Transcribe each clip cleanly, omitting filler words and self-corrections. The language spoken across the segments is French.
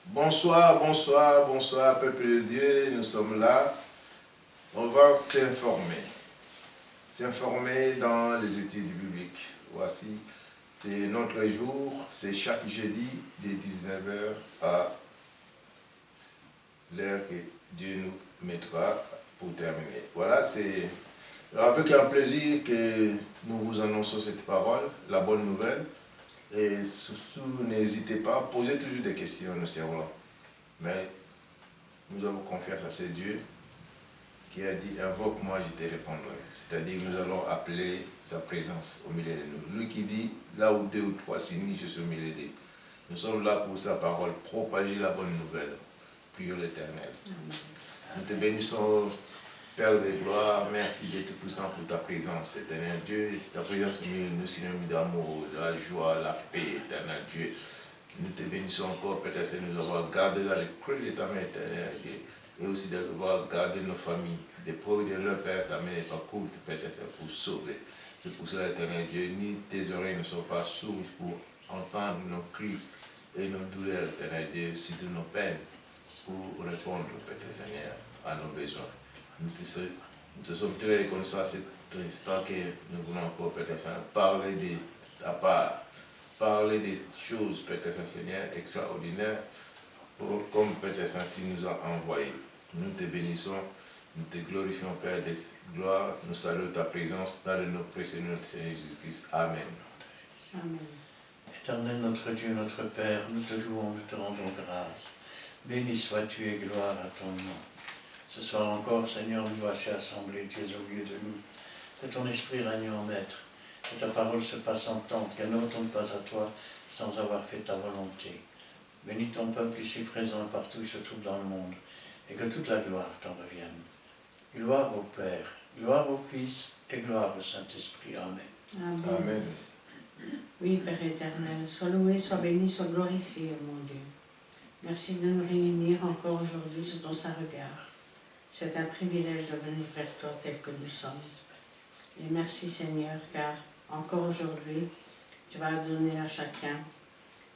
Bonsoir, bonsoir, bonsoir, peuple de Dieu, nous sommes là. On va s'informer dans les études bibliques. Voici, c'est notre jour, c'est chaque jeudi de 19h à l'heure que Dieu nous mettra pour terminer. Voilà, c'est avec un plaisir que nous vous annonçons cette parole, la bonne nouvelle. Et surtout, n'hésitez pas à poser toujours des questions, nous serons là. Mais nous avons confiance à ce Dieu qui a dit invoque-moi, je te répondrai. C'est-à-dire nous allons appeler sa présence au milieu de nous. Lui qui dit là où deux ou trois s'unissent, je suis au milieu d'eux. Nous sommes là pour sa parole, propager la bonne nouvelle. Prions l'Éternel. Nous te bénissons, Père de gloire, merci Dieu Tout-Puissant pour ta présence, éternel Dieu. Ta présence au milieu de nous, synonyme d'amour, de la joie, la paix, éternel Dieu. Nous te bénissons encore, Père, c'est nous avoir gardé dans les creux de ta main, éternel Dieu. Et aussi d'avoir gardé nos familles, des preuves de leur Père, ta main n'est pas courte, Père, c'est pour sauver. C'est pour cela, éternel Dieu, ni tes oreilles ne sont pas sourdes pour entendre nos cris et nos douleurs, éternel Dieu, surtout nos peines, pour répondre, Père Seigneur, à nos besoins. Nous te sommes très reconnaissants à cet instant que nous voulons encore, Père Seigneur, parler de ta part, parler des choses, Père Seigneur, extraordinaires, comme Père Saint tu nous a envoyé. Nous te bénissons, nous te glorifions, Père de gloire, nous saluons ta présence dans le nom précieux de notre Seigneur Jésus-Christ. Amen. Amen. Éternel notre Dieu, notre Père, nous te louons, nous te rendons grâce. Béni sois-tu et gloire à ton nom. Ce soir encore, Seigneur, nous voici assemblés, tu es au milieu de nous. Que ton esprit règne en maître, que ta parole se fasse entendre, qu'elle ne retourne pas à toi sans avoir fait ta volonté. Bénis ton peuple ici présent et partout où il se trouve dans le monde, et que toute la gloire t'en revienne. Gloire au Père, gloire au Fils et gloire au Saint-Esprit. Amen. Amen. Amen. Oui, Père éternel, sois loué, sois béni, sois glorifié, mon Dieu. Merci de nous réunir encore aujourd'hui sous ton saint regard. C'est un privilège de venir vers toi tel que nous sommes. Et merci Seigneur, car encore aujourd'hui, tu vas donner à chacun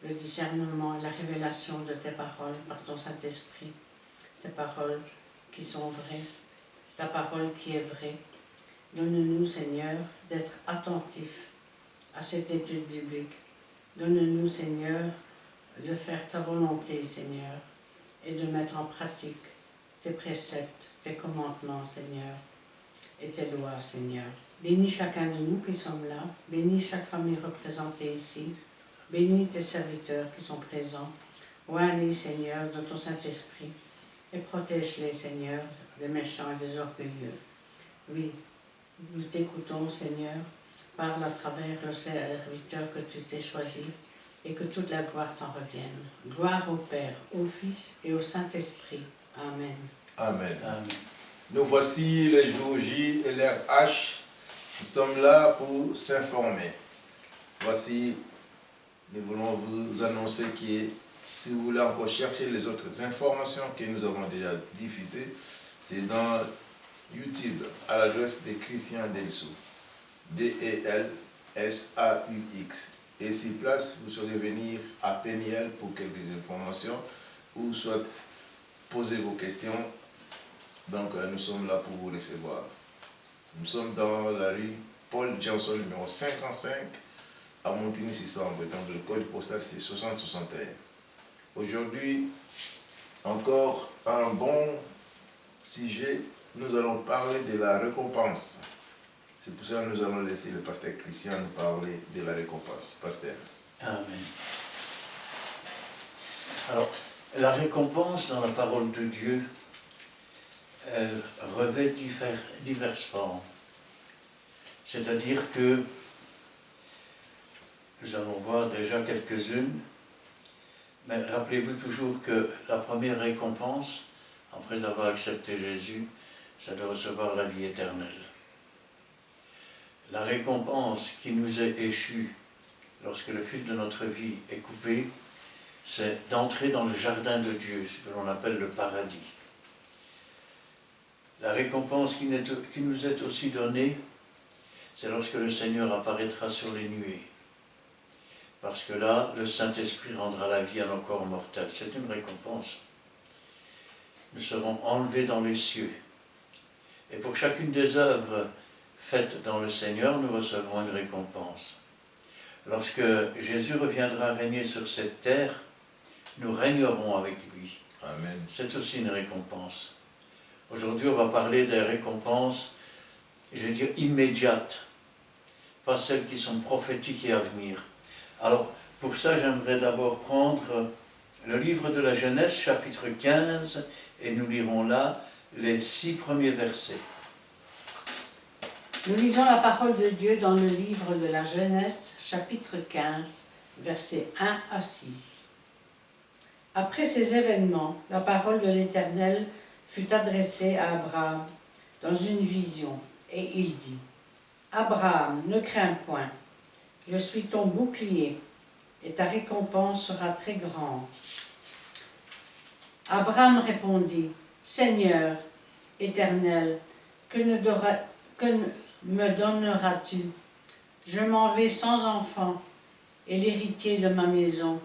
le discernement et la révélation de tes paroles par ton Saint-Esprit. Tes paroles qui sont vraies, ta parole qui est vraie. Donne-nous, Seigneur, d'être attentifs à cette étude biblique. Donne-nous, Seigneur, de faire ta volonté, Seigneur, et de mettre en pratique tes préceptes, tes commandements, Seigneur, et tes lois, Seigneur. Bénis chacun de nous qui sommes là, bénis chaque famille représentée ici, bénis tes serviteurs qui sont présents. Oins-les, Seigneur, de ton Saint-Esprit, et protège-les, Seigneur, des méchants et des orgueilleux. Oui, nous t'écoutons, Seigneur, parle à travers le serviteur que tu t'es choisi, et que toute la gloire t'en revienne. Gloire au Père, au Fils et au Saint-Esprit. Amen. Amen. Amen. Nous voici les jours J et l'heure H. Nous sommes là pour s'informer. Voici, nous voulons vous annoncer que si vous voulez encore chercher les autres informations que nous avons déjà diffusées, c'est dans YouTube à l'adresse de Christian Delsou. D-E-L-S-A-U-X. Et sur place, vous saurez venir à Peniel pour quelques informations ou soit poser vos questions. Donc, nous sommes là pour vous recevoir. Nous sommes dans la rue Paul Johnson, numéro 55, à Montigny-sur-Sambre. Donc, le code postal, c'est 6061. Aujourd'hui, encore un bon sujet. Nous allons parler de la récompense. C'est pour ça que nous allons laisser le pasteur Christian nous parler de la récompense. Pasteur. Amen. Alors, la récompense dans la parole de Dieu, elle revêt diverses formes. C'est-à-dire que nous allons voir déjà quelques-unes, mais rappelez-vous toujours que la première récompense, après avoir accepté Jésus, c'est de recevoir la vie éternelle. La récompense qui nous est échue lorsque le fil de notre vie est coupé, c'est d'entrer dans le jardin de Dieu, ce que l'on appelle le paradis. La récompense qui nous est aussi donnée, c'est lorsque le Seigneur apparaîtra sur les nuées. Parce que là, le Saint-Esprit rendra la vie à nos corps mortels. C'est une récompense. Nous serons enlevés dans les cieux. Et pour chacune des œuvres faites dans le Seigneur, nous recevrons une récompense. Lorsque Jésus reviendra régner sur cette terre, nous régnerons avec lui. Amen. C'est aussi une récompense. Aujourd'hui, on va parler des récompenses, je vais dire immédiates, pas celles qui sont prophétiques et à venir. Alors, pour ça, j'aimerais d'abord prendre le livre de la Genèse, chapitre 15, et nous lirons là les 6 premiers versets. Nous lisons la parole de Dieu dans le livre de la Genèse, chapitre 15, versets 1 à 6. Après ces événements, la parole de l'Éternel fut adressée à Abraham dans une vision, et il dit : « Abraham, ne crains point, je suis ton bouclier, et ta récompense sera très grande. » Abraham répondit : « Seigneur, Éternel, que me donneras-tu? Je m'en vais sans enfant, et l'héritier de ma maison,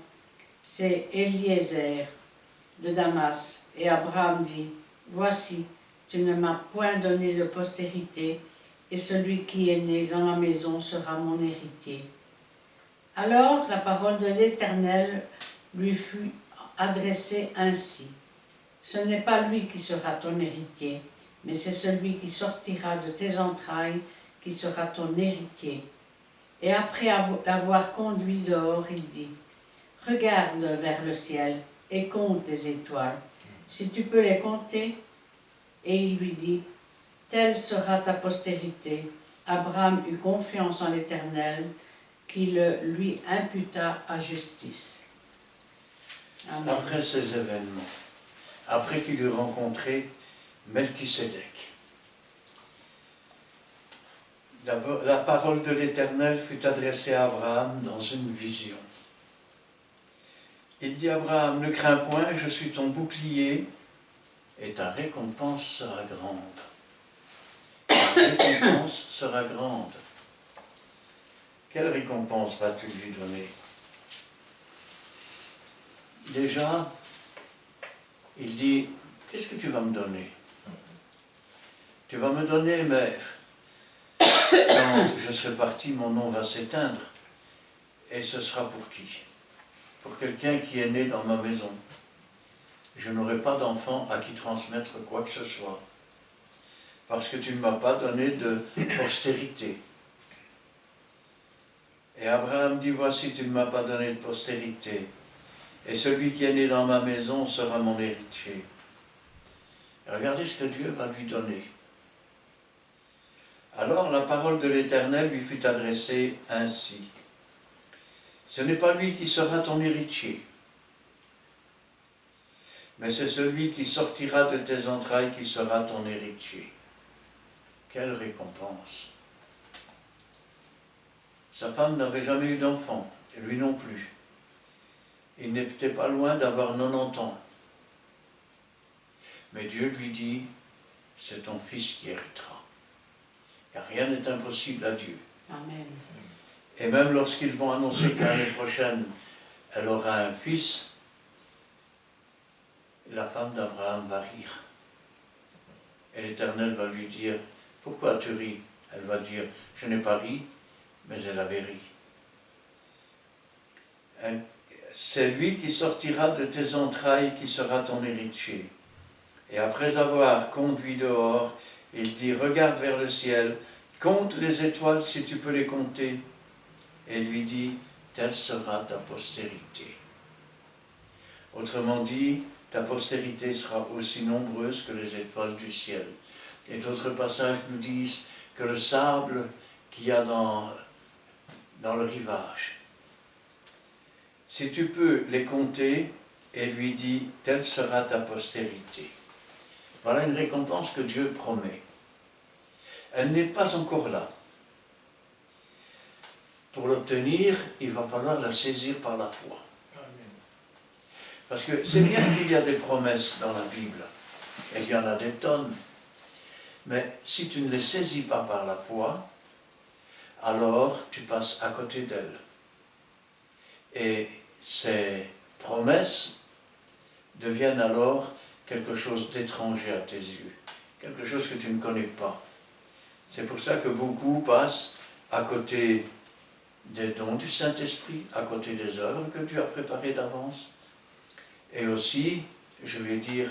c'est Eliezer de Damas. » Et Abraham dit : « Voici, tu ne m'as point donné de postérité, et celui qui est né dans ma maison sera mon héritier. » Alors la parole de l'Éternel lui fut adressée ainsi : « Ce n'est pas lui qui sera ton héritier, mais c'est celui qui sortira de tes entrailles qui sera ton héritier. » Et après l'avoir conduit dehors, il dit : « Regarde vers le ciel et compte les étoiles, si tu peux les compter. » Et il lui dit : « Telle sera ta postérité. » Abraham eut confiance en l'Éternel, qui le lui imputa à justice. Amen. Après ces événements, après qu'il eut rencontré Melchisédek, d'abord, la parole de l'Éternel fut adressée à Abraham dans une vision. Il dit : « Abraham, ne crains point, je suis ton bouclier, et ta récompense sera grande. » Ta récompense sera grande. Quelle récompense vas-tu lui donner? Déjà, il dit : « Qu'est-ce que tu vas me donner? Tu vas me donner, mais quand je serai parti, mon nom va s'éteindre. Et ce sera pour qui? Pour quelqu'un qui est né dans ma maison. Je n'aurai pas d'enfant à qui transmettre quoi que ce soit. Parce que tu ne m'as pas donné de postérité. » Et Abraham dit : « Voici, tu ne m'as pas donné de postérité. Et celui qui est né dans ma maison sera mon héritier. » Et regardez ce que Dieu va lui donner. Alors la parole de l'Éternel lui fut adressée ainsi : « Ce n'est pas lui qui sera ton héritier, mais c'est celui qui sortira de tes entrailles qui sera ton héritier. » Quelle récompense! Sa femme n'avait jamais eu d'enfant, et lui non plus. Il n'était pas loin d'avoir 90 ans. Mais Dieu lui dit : « C'est ton fils qui héritera. » Car rien n'est impossible à Dieu. Amen. Et même lorsqu'ils vont annoncer que l'année prochaine, elle aura un fils, la femme d'Abraham va rire. Et l'Éternel va lui dire : « Pourquoi tu ris ?» Elle va dire : « Je n'ai pas ri, mais elle avait ri. » C'est lui qui sortira de tes entrailles qui sera ton héritier. Et après avoir conduit dehors, il dit : « Regarde vers le ciel, compte les étoiles si tu peux les compter. » Et lui dit : « Telle sera ta postérité. » Autrement dit, ta postérité sera aussi nombreuse que les étoiles du ciel. Et d'autres passages nous disent que le sable qu'il y a dans le rivage. Si tu peux les compter, et lui dit : « Telle sera ta postérité. » Voilà une récompense que Dieu promet. Elle n'est pas encore là. Pour l'obtenir, il va falloir la saisir par la foi. Parce que c'est bien qu'il y a des promesses dans la Bible, et il y en a des tonnes. Mais si tu ne les saisis pas par la foi, alors tu passes à côté d'elles. Et ces promesses deviennent alors quelque chose d'étranger à tes yeux, quelque chose que tu ne connais pas. C'est pour ça que beaucoup passent à côté des dons du Saint-Esprit, à côté des œuvres que tu as préparées d'avance, et aussi, je vais dire,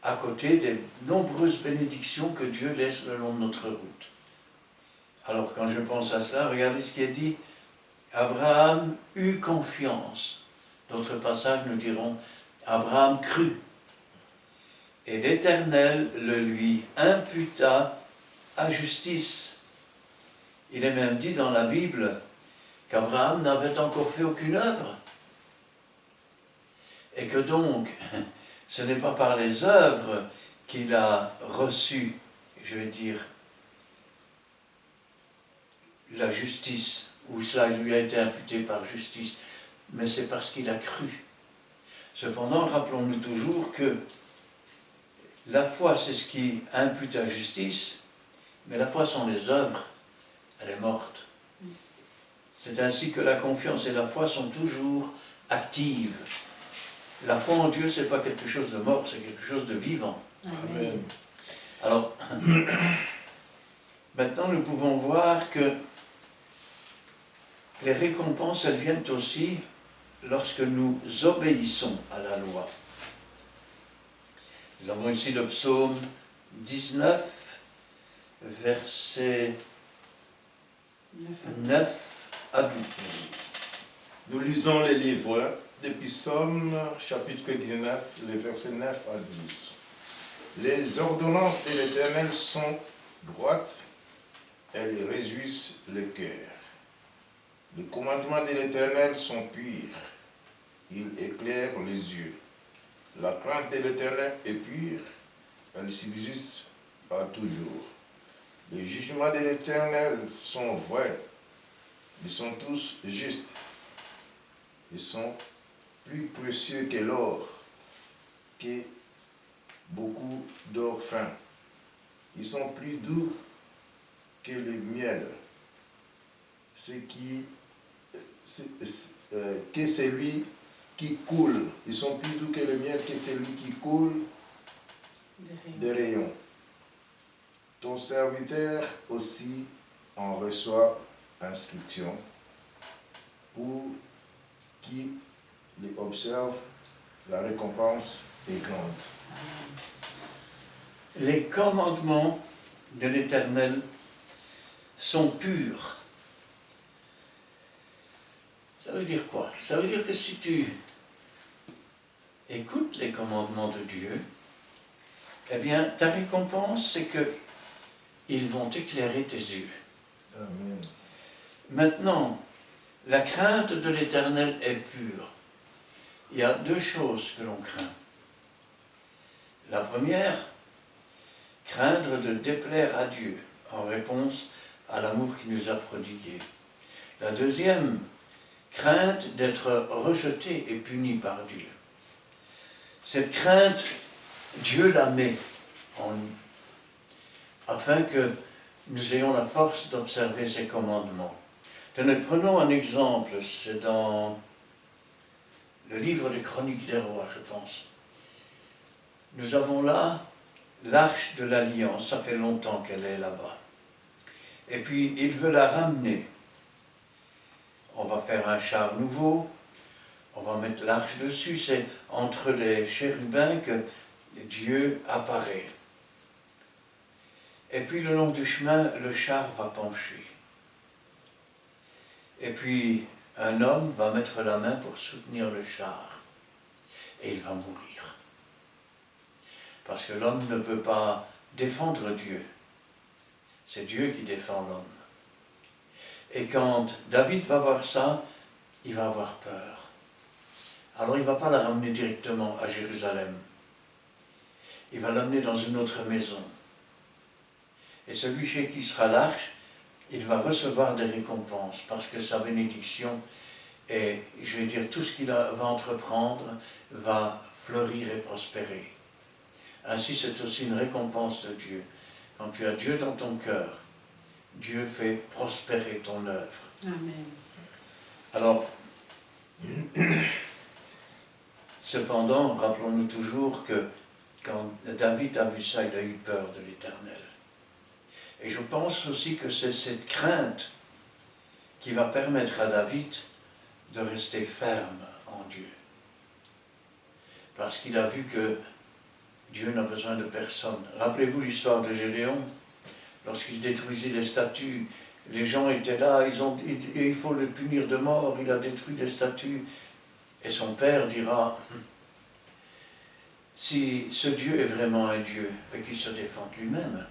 à côté des nombreuses bénédictions que Dieu laisse le long de notre route. Alors quand je pense à cela, regardez ce qui est dit, Abraham eut confiance. D'autres passages nous diront, Abraham crut. Et l'Éternel le lui imputa à justice. Il est même dit dans la Bible qu'Abraham n'avait encore fait aucune œuvre. Et que donc, ce n'est pas par les œuvres qu'il a reçu, je vais dire, la justice, ou cela lui a été imputé par justice, mais c'est parce qu'il a cru. Cependant, rappelons-nous toujours que la foi, c'est ce qui impute à justice, mais la foi sans les œuvres, elle est morte. C'est ainsi que la confiance et la foi sont toujours actives. La foi en Dieu, ce n'est pas quelque chose de mort, c'est quelque chose de vivant. Amen. Alors, maintenant nous pouvons voir que les récompenses, elles viennent aussi lorsque nous obéissons à la loi. Nous avons ici le psaume 19, versets 9 à 12. Nous lisons les livres depuis Psaume, chapitre 19, les versets 9 à 12. Les ordonnances de l'Éternel sont droites, elles réjouissent le cœur. Les commandements de l'Éternel sont purs, ils éclairent les yeux. La crainte de l'Éternel est pure, elle subsiste à toujours. Les jugements de l'Éternel sont vrais, ils sont tous justes. Ils sont plus précieux que l'or, que beaucoup d'or fin. Ils sont plus doux que le miel. Que celui qui coule. Ils sont plus doux que le miel, que celui qui coule des rayons. Ton serviteur aussi en reçoit instruction pour qui les observe, la récompense est grande. Les commandements de l'Éternel sont purs. Ça veut dire quoi? Ça veut dire que si tu écoutes les commandements de Dieu, eh bien, ta récompense, c'est que ils vont éclairer tes yeux. Amen. Maintenant, la crainte de l'Éternel est pure. Il y a deux choses que l'on craint. La première, craindre de déplaire à Dieu en réponse à l'amour qu'il nous a prodigué. La deuxième, crainte d'être rejeté et puni par Dieu. Cette crainte, Dieu la met en nous, afin que nous ayons la force d'observer ses commandements. Tenez, prenons un exemple, c'est dans le livre des Chroniques des Rois, je pense. Nous avons là l'arche de l'Alliance, ça fait longtemps qu'elle est là-bas. Et puis, il veut la ramener. On va faire un char nouveau, on va mettre l'arche dessus, c'est entre les chérubins que Dieu apparaît. Et puis, le long du chemin, le char va pencher. Et puis, un homme va mettre la main pour soutenir le char. Et il va mourir. Parce que l'homme ne peut pas défendre Dieu. C'est Dieu qui défend l'homme. Et quand David va voir ça, il va avoir peur. Alors il ne va pas la ramener directement à Jérusalem. Il va l'amener dans une autre maison. Et celui chez qui sera l'arche, il va recevoir des récompenses parce que sa bénédiction et, je vais dire, tout ce qu'il va entreprendre va fleurir et prospérer. Ainsi, c'est aussi une récompense de Dieu. Quand tu as Dieu dans ton cœur, Dieu fait prospérer ton œuvre. Amen. Alors, Cependant, rappelons-nous toujours que quand David a vu ça, il a eu peur de l'Éternel. Et je pense aussi que c'est cette crainte qui va permettre à David de rester ferme en Dieu. Parce qu'il a vu que Dieu n'a besoin de personne. Rappelez-vous l'histoire de Gédéon, lorsqu'il détruisit les statues, les gens étaient là, il faut le punir de mort, il a détruit les statues. Et son père dira, si ce Dieu est vraiment un Dieu, mais qu'il se défende lui-même.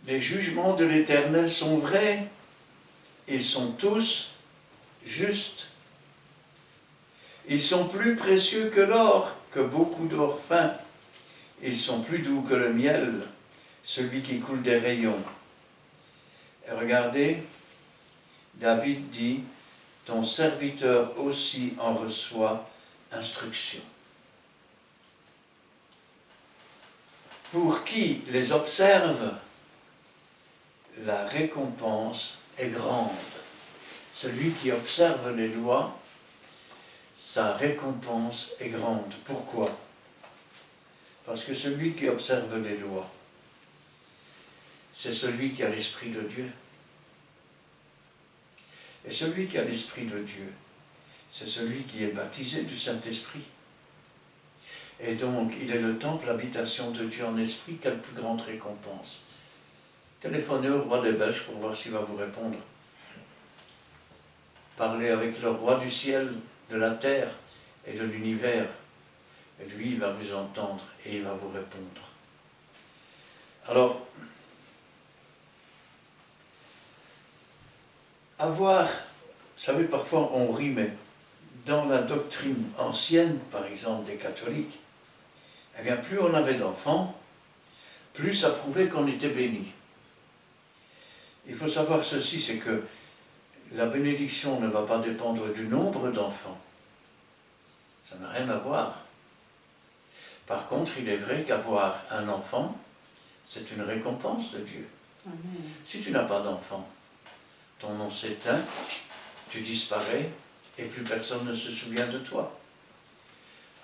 Les jugements de l'Éternel sont vrais, ils sont tous justes. Ils sont plus précieux que l'or, que beaucoup d'or fin. Ils sont plus doux que le miel, celui qui coule des rayons. Et regardez, David dit, ton serviteur aussi en reçoit instruction. Pour qui les observe, la récompense est grande. Celui qui observe les lois, sa récompense est grande. Pourquoi? Parce que celui qui observe les lois, c'est celui qui a l'Esprit de Dieu. Et celui qui a l'Esprit de Dieu, c'est celui qui est baptisé du Saint-Esprit. Et donc, il est le temple, l'habitation de Dieu en esprit. Quelle plus grande récompense? Téléphonez au roi des Belges pour voir s'il va vous répondre. Parlez avec le roi du ciel, de la terre et de l'univers. Et lui, il va vous entendre et il va vous répondre. Alors, avoir, vous savez, parfois on rit, mais dans la doctrine ancienne, par exemple, des catholiques, eh bien, plus on avait d'enfants, plus ça prouvait qu'on était béni. Il faut savoir ceci, c'est que la bénédiction ne va pas dépendre du nombre d'enfants. Ça n'a rien à voir. Par contre, il est vrai qu'avoir un enfant, c'est une récompense de Dieu. Amen. Si tu n'as pas d'enfant, ton nom s'éteint, tu disparais et plus personne ne se souvient de toi.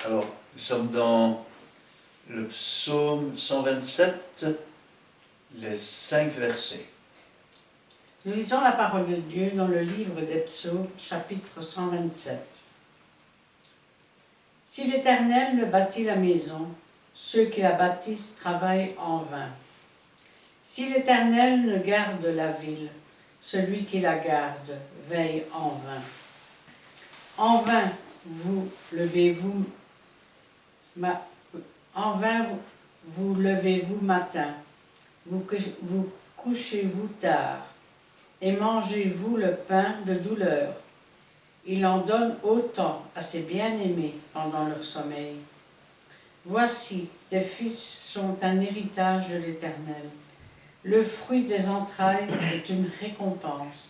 Alors, nous sommes dans le psaume 127, les 5 versets. Nous lisons la parole de Dieu dans le livre des Psaumes, chapitre 127. Si l'Éternel ne bâtit la maison, ceux qui la bâtissent travaillent en vain. Si l'Éternel ne garde la ville, celui qui la garde veille en vain. En vain vous levez-vous matin, vous couchez-vous tard, et mangez-vous le pain de douleur. Il en donne autant à ses bien-aimés pendant leur sommeil. Voici, tes fils sont un héritage de l'Éternel. Le fruit des entrailles est une récompense,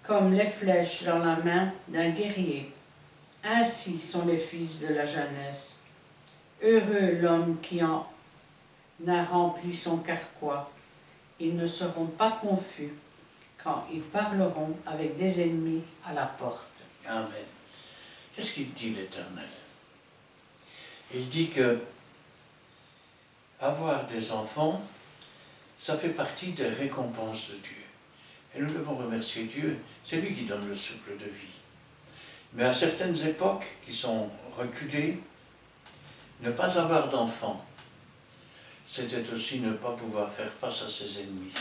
comme les flèches dans la main d'un guerrier. Ainsi sont les fils de la jeunesse. Heureux l'homme qui en a rempli son carquois. Ils ne seront pas confus quand ils parleront avec des ennemis à la porte. Amen. Qu'est-ce qu'il dit l'Éternel? Il dit que avoir des enfants, ça fait partie des récompenses de Dieu. Et nous devons remercier Dieu, c'est lui qui donne le souffle de vie. Mais à certaines époques qui sont reculées, ne pas avoir d'enfants, c'était aussi ne pas pouvoir faire face à ses ennemis.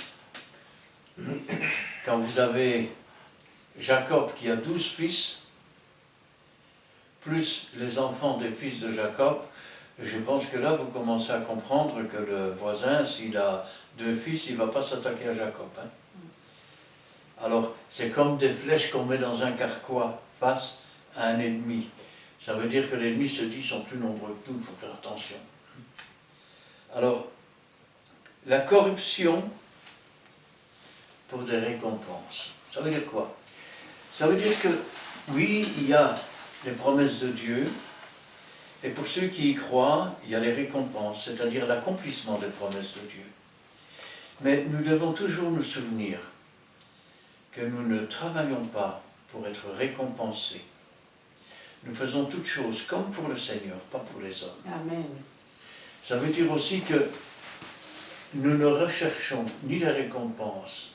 Quand vous avez Jacob qui a 12 fils, plus les enfants des fils de Jacob, je pense que là vous commencez à comprendre que le voisin, s'il a 2 fils, il ne va pas s'attaquer à Jacob. Hein. Alors, c'est comme des flèches qu'on met dans un carquois face à un ennemi. Ça veut dire que l'ennemi se dit, ils sont plus nombreux que tout, il faut faire attention. Alors, la corruption pour des récompenses. Ça veut dire quoi? Ça veut dire que, oui, il y a les promesses de Dieu, et pour ceux qui y croient, il y a les récompenses, c'est-à-dire l'accomplissement des promesses de Dieu. Mais nous devons toujours nous souvenir que nous ne travaillons pas pour être récompensés. Nous faisons toutes choses comme pour le Seigneur, pas pour les hommes. Amen. Ça veut dire aussi que nous ne recherchons ni les récompenses,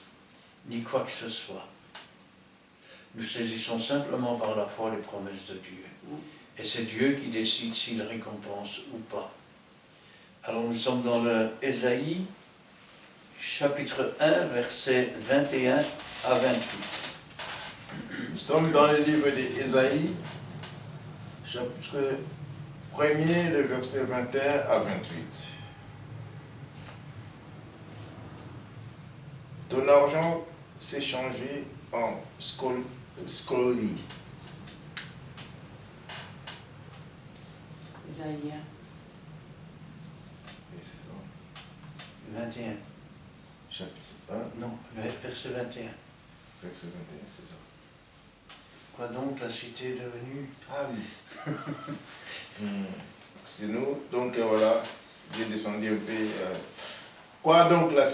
ni quoi que ce soit. Nous saisissons simplement par la foi les promesses de Dieu. Et c'est Dieu qui décide s'il récompense ou pas. Alors nous sommes dans le Ésaïe, chapitre 1, versets 21 à 28. Nous sommes dans le livre d'Ésaïe, chapitre 1er, le verset 21 à 28. Ton argent s'est changé en scorie. Isaïe. Et c'est ça. 21. Chapitre 1, Non, verset 21. verset 21, c'est ça. Quoi donc la cité est devenue? Ah oui. C'est nous. Donc voilà, j'ai descendu un peu. Quoi donc la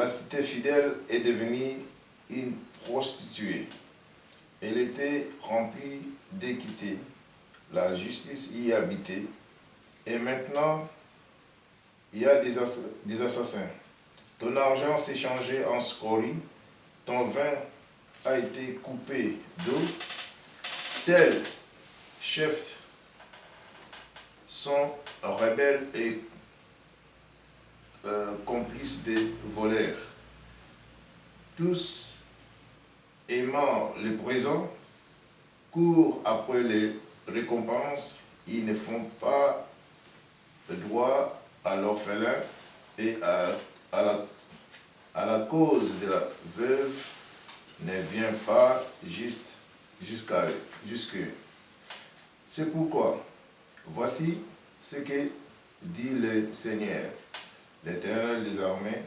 cité fidèle est devenue une prostituée. Elle était remplie d'équité. La justice y habitait. Et maintenant, il y a des assassins. Ton argent s'est changé en scorie. Ton vin a été coupé d'eau. Tels chefs sont rebelles et complices des voleurs. Tous aimant le présent, courent après les récompenses, ils ne font pas droit à l'orphelin et à la cause de la veuve ne vient pas jusque. C'est pourquoi, voici ce que dit le Seigneur, l'Éternel des armées,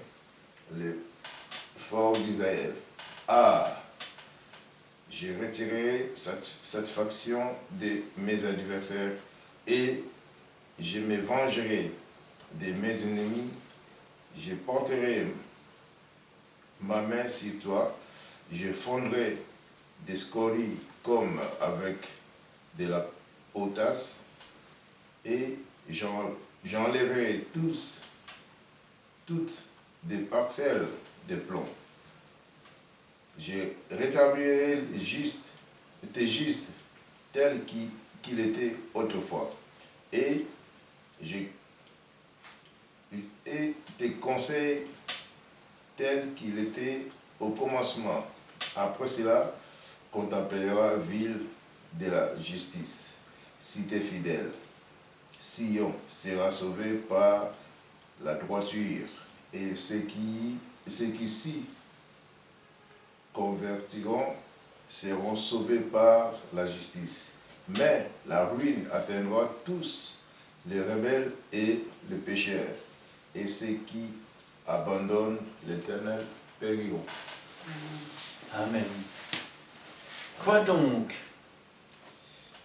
le fort d'Israël. Ah, j'ai retiré satisfaction de mes adversaires et je me vengerai de mes ennemis. Je porterai ma main sur toi, je fondrai des scories comme avec de la potasse et j'enlèverai toutes des parcelles de plomb. Je rétablirai tes justes tel qu'il était autrefois et tes conseils tels qu'il était au commencement. Après cela, contemplera ville de la justice, cité fidèle. Sion sera sauvé par la droiture, et ceux qui s'y convertiront seront sauvés par la justice. Mais la ruine atteindra tous les rebelles et les pécheurs, et ceux qui abandonnent l'Éternel périront. Amen. Quoi donc?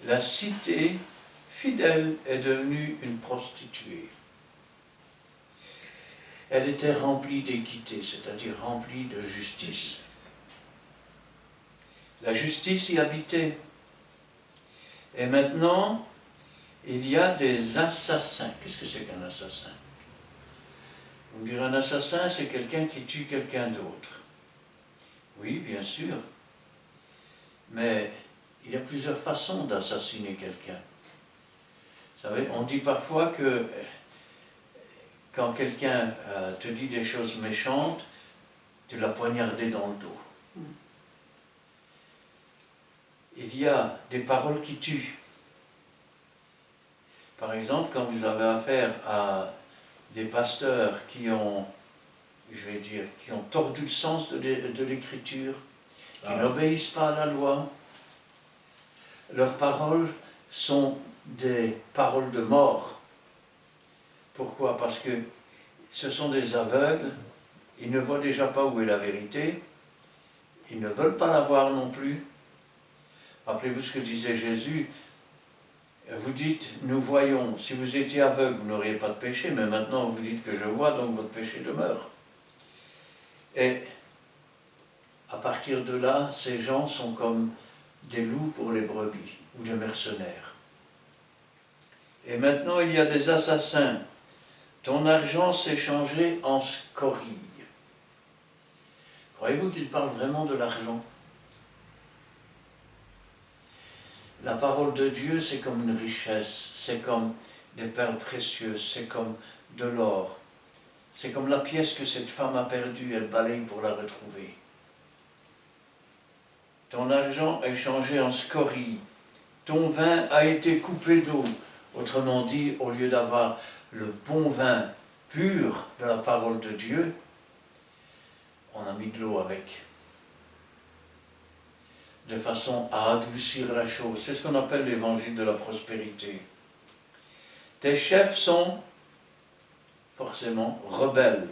La cité fidèle est devenue une prostituée. Elle était remplie d'équité, c'est-à-dire remplie de justice. La justice y habitait. Et maintenant, il y a des assassins. Qu'est-ce que c'est qu'un assassin? Vous me direz, un assassin, c'est quelqu'un qui tue quelqu'un d'autre. Oui, bien sûr. Mais il y a plusieurs façons d'assassiner quelqu'un. Vous savez, on dit parfois que quand quelqu'un te dit des choses méchantes, tu l'as poignardé dans le dos. Il y a des paroles qui tuent. Par exemple, quand vous avez affaire à des pasteurs qui ont, qui ont tordu le sens de l'écriture, qui n'obéissent pas à la loi, leurs paroles sont des paroles de mort. Pourquoi? Parce que ce sont des aveugles, ils ne voient déjà pas où est la vérité, ils ne veulent pas la voir non plus. Rappelez-vous ce que disait Jésus, vous dites, nous voyons, si vous étiez aveugle, vous n'auriez pas de péché, mais maintenant vous dites que je vois, donc votre péché demeure. Et à partir de là, ces gens sont comme des loups pour les brebis, ou des mercenaires. Et maintenant, il y a des assassins. Ton argent s'est changé en scorie. Croyez-vous qu'il parle vraiment de l'argent? La parole de Dieu, c'est comme une richesse, c'est comme des perles précieuses, c'est comme de l'or. C'est comme la pièce que cette femme a perdue, elle balaye pour la retrouver. Ton argent est changé en scorie, ton vin a été coupé d'eau. Autrement dit, au lieu d'avoir le bon vin pur de la parole de Dieu, on a mis de l'eau avec, de façon à adoucir la chose. C'est ce qu'on appelle l'évangile de la prospérité. Tes chefs sont forcément rebelles,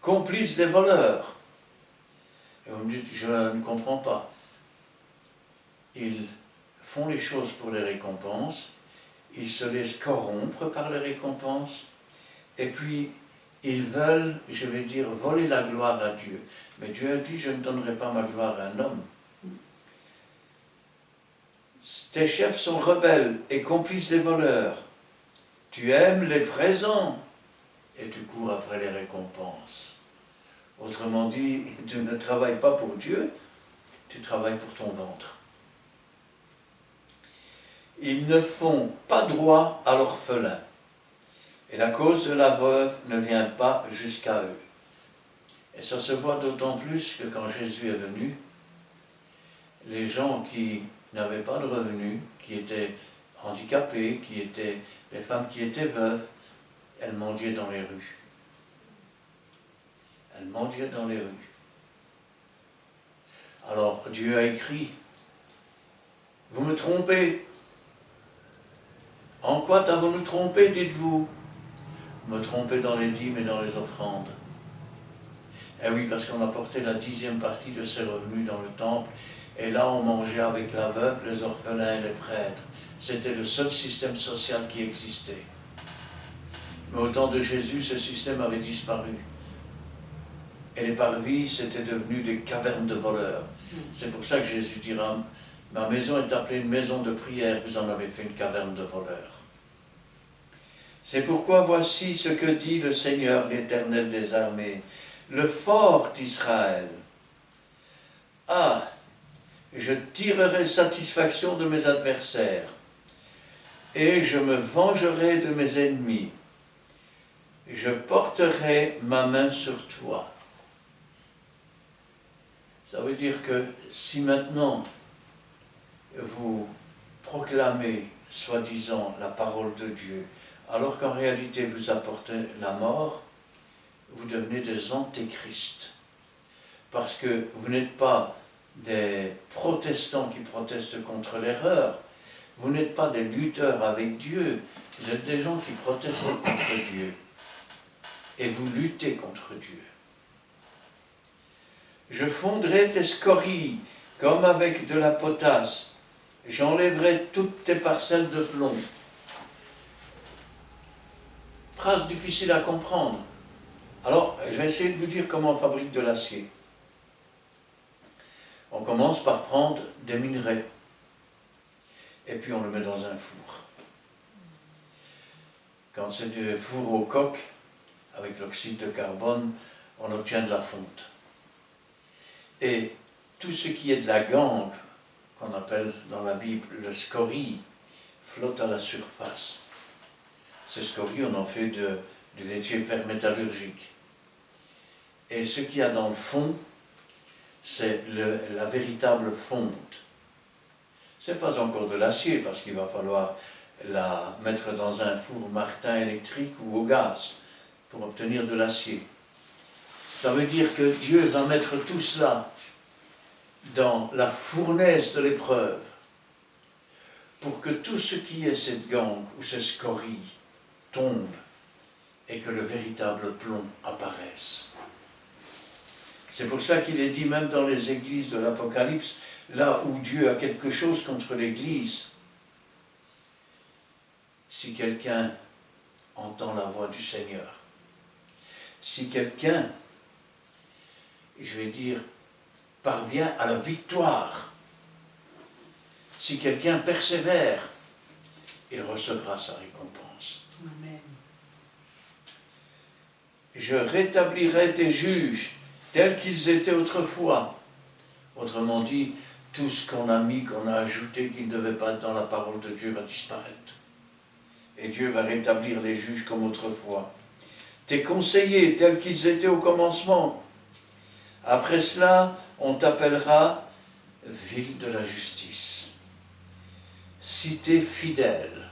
complices des voleurs. Et vous me dites, je ne comprends pas. Ils font les choses pour les récompenses, ils se laissent corrompre par les récompenses, et puis ils veulent, je vais dire, voler la gloire à Dieu. Mais Dieu a dit, je ne donnerai pas ma gloire à un homme. Tes chefs sont rebelles et complices des voleurs. Tu aimes les présents et tu cours après les récompenses. Autrement dit, tu ne travailles pas pour Dieu, tu travailles pour ton ventre. Ils ne font pas droit à l'orphelin, et la cause de la veuve ne vient pas jusqu'à eux. Et ça se voit d'autant plus que quand Jésus est venu, les gens qui n'avaient pas de revenus, qui étaient handicapés, qui étaient les femmes qui étaient veuves, elles mendiaient dans les rues. Elles mendiaient dans les rues. Alors Dieu a écrit, vous me trompez. En quoi t'avons-nous trompé, dites-vous? Me tromper dans les dîmes et dans les offrandes. Eh oui, parce qu'on apportait la 10e partie de ses revenus dans le temple, et là on mangeait avec la veuve, les orphelins et les prêtres. C'était le seul système social qui existait. Mais au temps de Jésus, ce système avait disparu. Et les parvis, c'était devenu des cavernes de voleurs. C'est pour ça que Jésus dira, ma maison est appelée une maison de prière, vous en avez fait une caverne de voleurs. C'est pourquoi voici ce que dit le Seigneur, l'Éternel des armées, le fort d'Israël. Ah, je tirerai satisfaction de mes adversaires, et je me vengerai de mes ennemis. Je porterai ma main sur toi. Ça veut dire que si maintenant vous proclamez, soi-disant, la parole de Dieu, alors qu'en réalité vous apportez la mort, vous devenez des antéchrists. Parce que vous n'êtes pas des protestants qui protestent contre l'erreur, vous n'êtes pas des lutteurs avec Dieu, vous êtes des gens qui protestent contre Dieu. Et vous luttez contre Dieu. Je fonderai tes scories comme avec de la potasse, j'enlèverai toutes tes parcelles de plomb. Phrase difficile à comprendre. Alors, je vais essayer de vous dire comment on fabrique de l'acier. On commence par prendre des minerais, et puis on le met dans un four. Quand c'est du four au coke, avec l'oxyde de carbone, on obtient de la fonte. Et tout ce qui est de la gangue, qu'on appelle dans la Bible le scorie, flotte à la surface. Ce scorie, on en fait du laitier permétallurgique. Et ce qu'il y a dans le fond, c'est la véritable fonte. Ce n'est pas encore de l'acier, parce qu'il va falloir la mettre dans un four Martin électrique ou au gaz pour obtenir de l'acier. Ça veut dire que Dieu va mettre tout cela dans la fournaise de l'épreuve pour que tout ce qui est cette gangue ou cette scorie tombe et que le véritable plomb apparaisse. C'est pour ça qu'il est dit même dans les églises de l'Apocalypse, là où Dieu a quelque chose contre l'église, si quelqu'un entend la voix du Seigneur, si quelqu'un je vais dire, parvient à la victoire. Si quelqu'un persévère, il recevra sa récompense. Amen. Je rétablirai tes juges tels qu'ils étaient autrefois. Autrement dit, tout ce qu'on a mis, qu'on a ajouté, qui ne devait pas être dans la parole de Dieu va disparaître. Et Dieu va rétablir les juges comme autrefois. Tes conseillers tels qu'ils étaient au commencement. Après cela, on t'appellera ville de la justice, cité fidèle.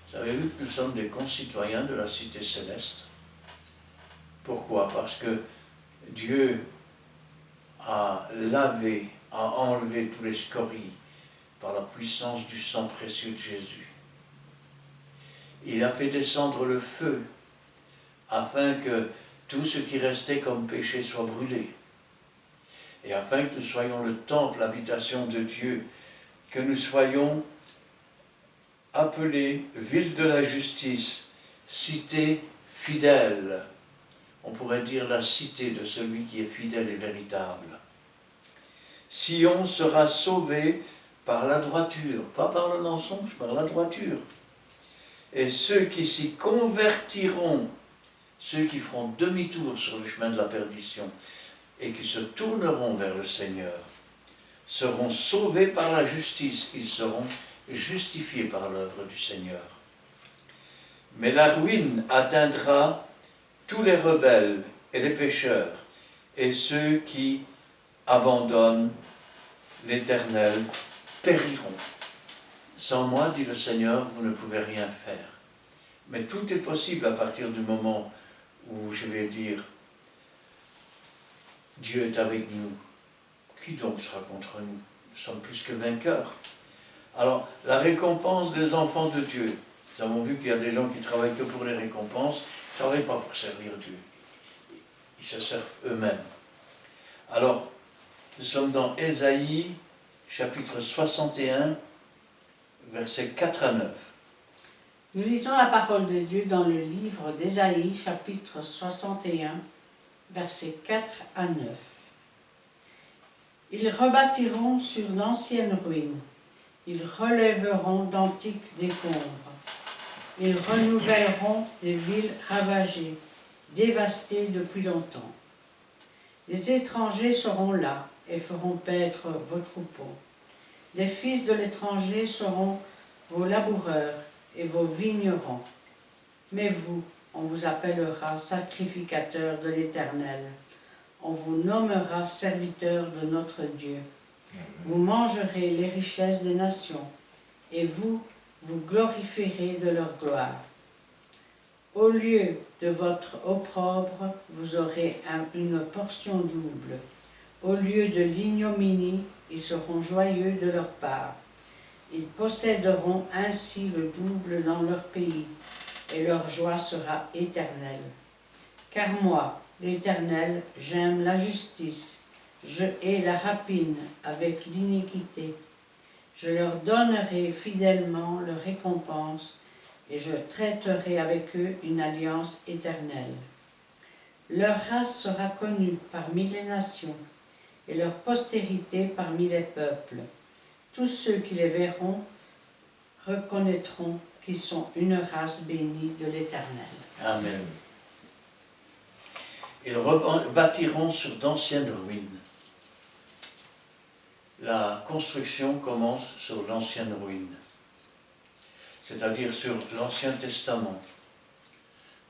Vous avez vu que nous sommes des concitoyens de la cité céleste. Pourquoi? Parce que Dieu a lavé, a enlevé tous les scories par la puissance du sang précieux de Jésus. Il a fait descendre le feu afin que tout ce qui restait comme péché soit brûlé. Et afin que nous soyons le temple, l'habitation de Dieu, que nous soyons appelés ville de la justice, cité fidèle. On pourrait dire la cité de celui qui est fidèle et véritable. Sion sera sauvé par la droiture, pas par le mensonge, par la droiture. Et ceux qui s'y convertiront, ceux qui feront demi-tour sur le chemin de la perdition et qui se tourneront vers le Seigneur, seront sauvés par la justice, ils seront justifiés par l'œuvre du Seigneur. Mais la ruine atteindra tous les rebelles et les pécheurs et ceux qui abandonnent l'Éternel périront. Sans moi, dit le Seigneur, vous ne pouvez rien faire. Mais tout est possible à partir du moment où, je vais dire, Dieu est avec nous. Qui donc sera contre nous? Nous sommes plus que vainqueurs. Alors, la récompense des enfants de Dieu. Nous avons vu qu'il y a des gens qui travaillent que pour les récompenses, ils ne travaillent pas pour servir Dieu. Ils se servent eux-mêmes. Alors, nous sommes dans Ésaïe, chapitre 61, versets 4 à 9. Nous lisons la parole de Dieu dans le livre d'Ésaïe, chapitre 61, versets 4 à 9. Ils rebâtiront sur d'anciennes ruines, ils relèveront d'antiques décombres, ils renouvelleront des villes ravagées, dévastées depuis longtemps. Des étrangers seront là et feront paître vos troupeaux. Des fils de l'étranger seront vos laboureurs et vos vignerons. Mais vous, on vous appellera sacrificateur de l'Éternel. On vous nommera serviteur de notre Dieu. Vous mangerez les richesses des nations, et vous glorifierez de leur gloire. Au lieu de votre opprobre, vous aurez une portion double. Au lieu de l'ignominie, ils seront joyeux de leur part. Ils posséderont ainsi le double dans leur pays, et leur joie sera éternelle. Car moi, l'Éternel, j'aime la justice, je hais la rapine avec l'iniquité. Je leur donnerai fidèlement leur récompense, et je traiterai avec eux une alliance éternelle. Leur race sera connue parmi les nations, et leur postérité parmi les peuples. Tous ceux qui les verront reconnaîtront qu'ils sont une race bénie de l'Éternel. Amen. Ils rebâtiront sur d'anciennes ruines. La construction commence sur l'ancienne ruine, c'est-à-dire sur l'Ancien Testament,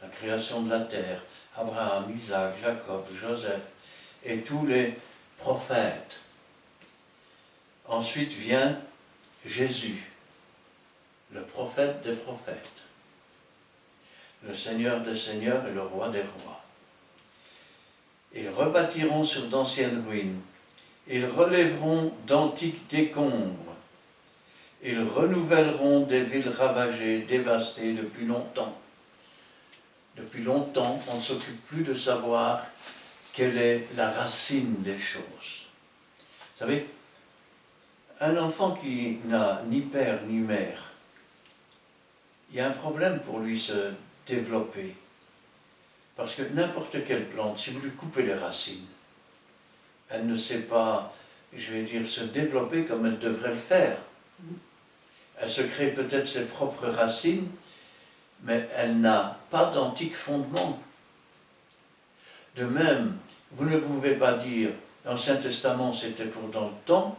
la création de la terre, Abraham, Isaac, Jacob, Joseph et tous les prophètes. Ensuite vient Jésus, le prophète des prophètes, le Seigneur des seigneurs et le roi des rois. Ils rebâtiront sur d'anciennes ruines, ils relèveront d'antiques décombres, ils renouvelleront des villes ravagées, dévastées depuis longtemps. Depuis longtemps, on ne s'occupe plus de savoir quelle est la racine des choses. Vous savez, un enfant qui n'a ni père ni mère, il y a un problème pour lui se développer. Parce que n'importe quelle plante, si vous lui coupez les racines, elle ne sait pas, je vais dire, se développer comme elle devrait le faire. Elle se crée peut-être ses propres racines, mais elle n'a pas d'antique fondement. De même, vous ne pouvez pas dire, l'Ancien Testament c'était pour dans le temps,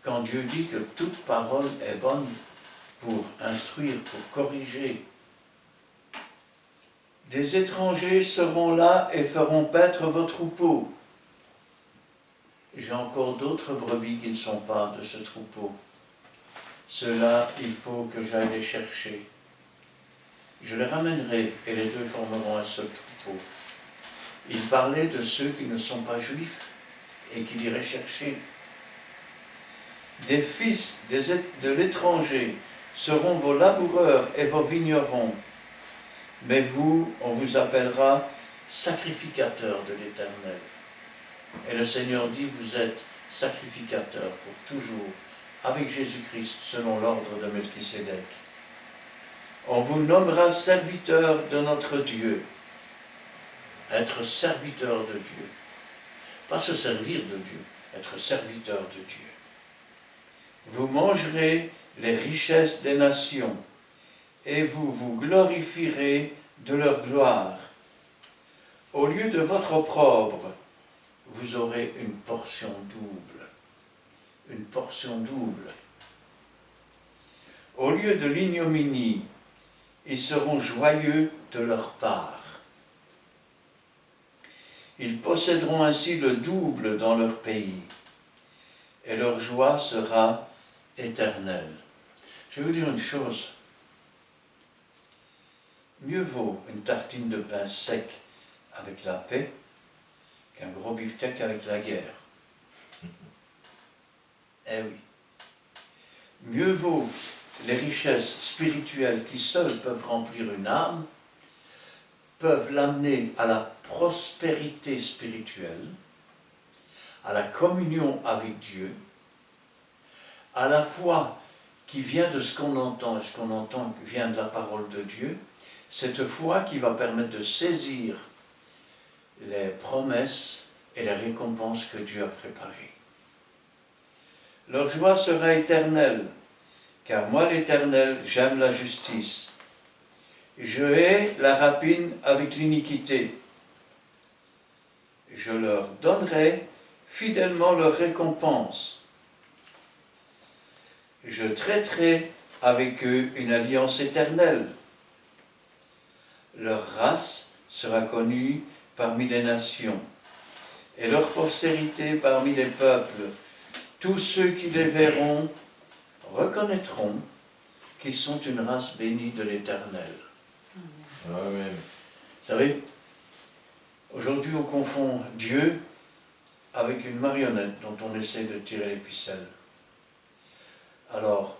quand Dieu dit que toute parole est bonne pour instruire, pour corriger. Des étrangers seront là et feront paître vos troupeaux. J'ai encore d'autres brebis qui ne sont pas de ce troupeau. Ceux-là, il faut que j'aille les chercher. Je les ramènerai et les deux formeront un seul troupeau. Il parlait de ceux qui ne sont pas juifs et qu'il irait chercher. Des fils de l'étranger seront vos laboureurs et vos vignerons. Mais vous, on vous appellera sacrificateurs de l'Éternel. Et le Seigneur dit, vous êtes sacrificateurs pour toujours, avec Jésus-Christ, selon l'ordre de Melchisédek. On vous nommera serviteurs de notre Dieu. Être serviteur de Dieu. Pas se servir de Dieu, être serviteur de Dieu. Vous mangerez les richesses des nations, et vous vous glorifierez de leur gloire. Au lieu de votre opprobre, vous aurez une portion double. Une portion double. Au lieu de l'ignominie, ils seront joyeux de leur part. Ils posséderont ainsi le double dans leur pays, et leur joie sera éternelle. Je vais vous dire une chose. Mieux vaut une tartine de pain sec avec la paix qu'un gros beefsteak avec la guerre. Eh oui. Mieux vaut les richesses spirituelles qui seules peuvent remplir une âme, peuvent l'amener à la prospérité spirituelle, à la communion avec Dieu, à la foi qui vient de ce qu'on entend, et ce qu'on entend vient de la parole de Dieu, cette foi qui va permettre de saisir les promesses et les récompenses que Dieu a préparées. Leur joie sera éternelle, car moi l'Éternel, j'aime la justice. Je hais la rapine avec l'iniquité. Je leur donnerai fidèlement leur récompense. Je traiterai avec eux une alliance éternelle. Leur race sera connue parmi les nations, et leur postérité parmi les peuples. Tous ceux qui les verront reconnaîtront qu'ils sont une race bénie de l'Éternel. Amen. Vous savez, aujourd'hui on confond Dieu avec une marionnette dont on essaie de tirer les ficelles. Alors,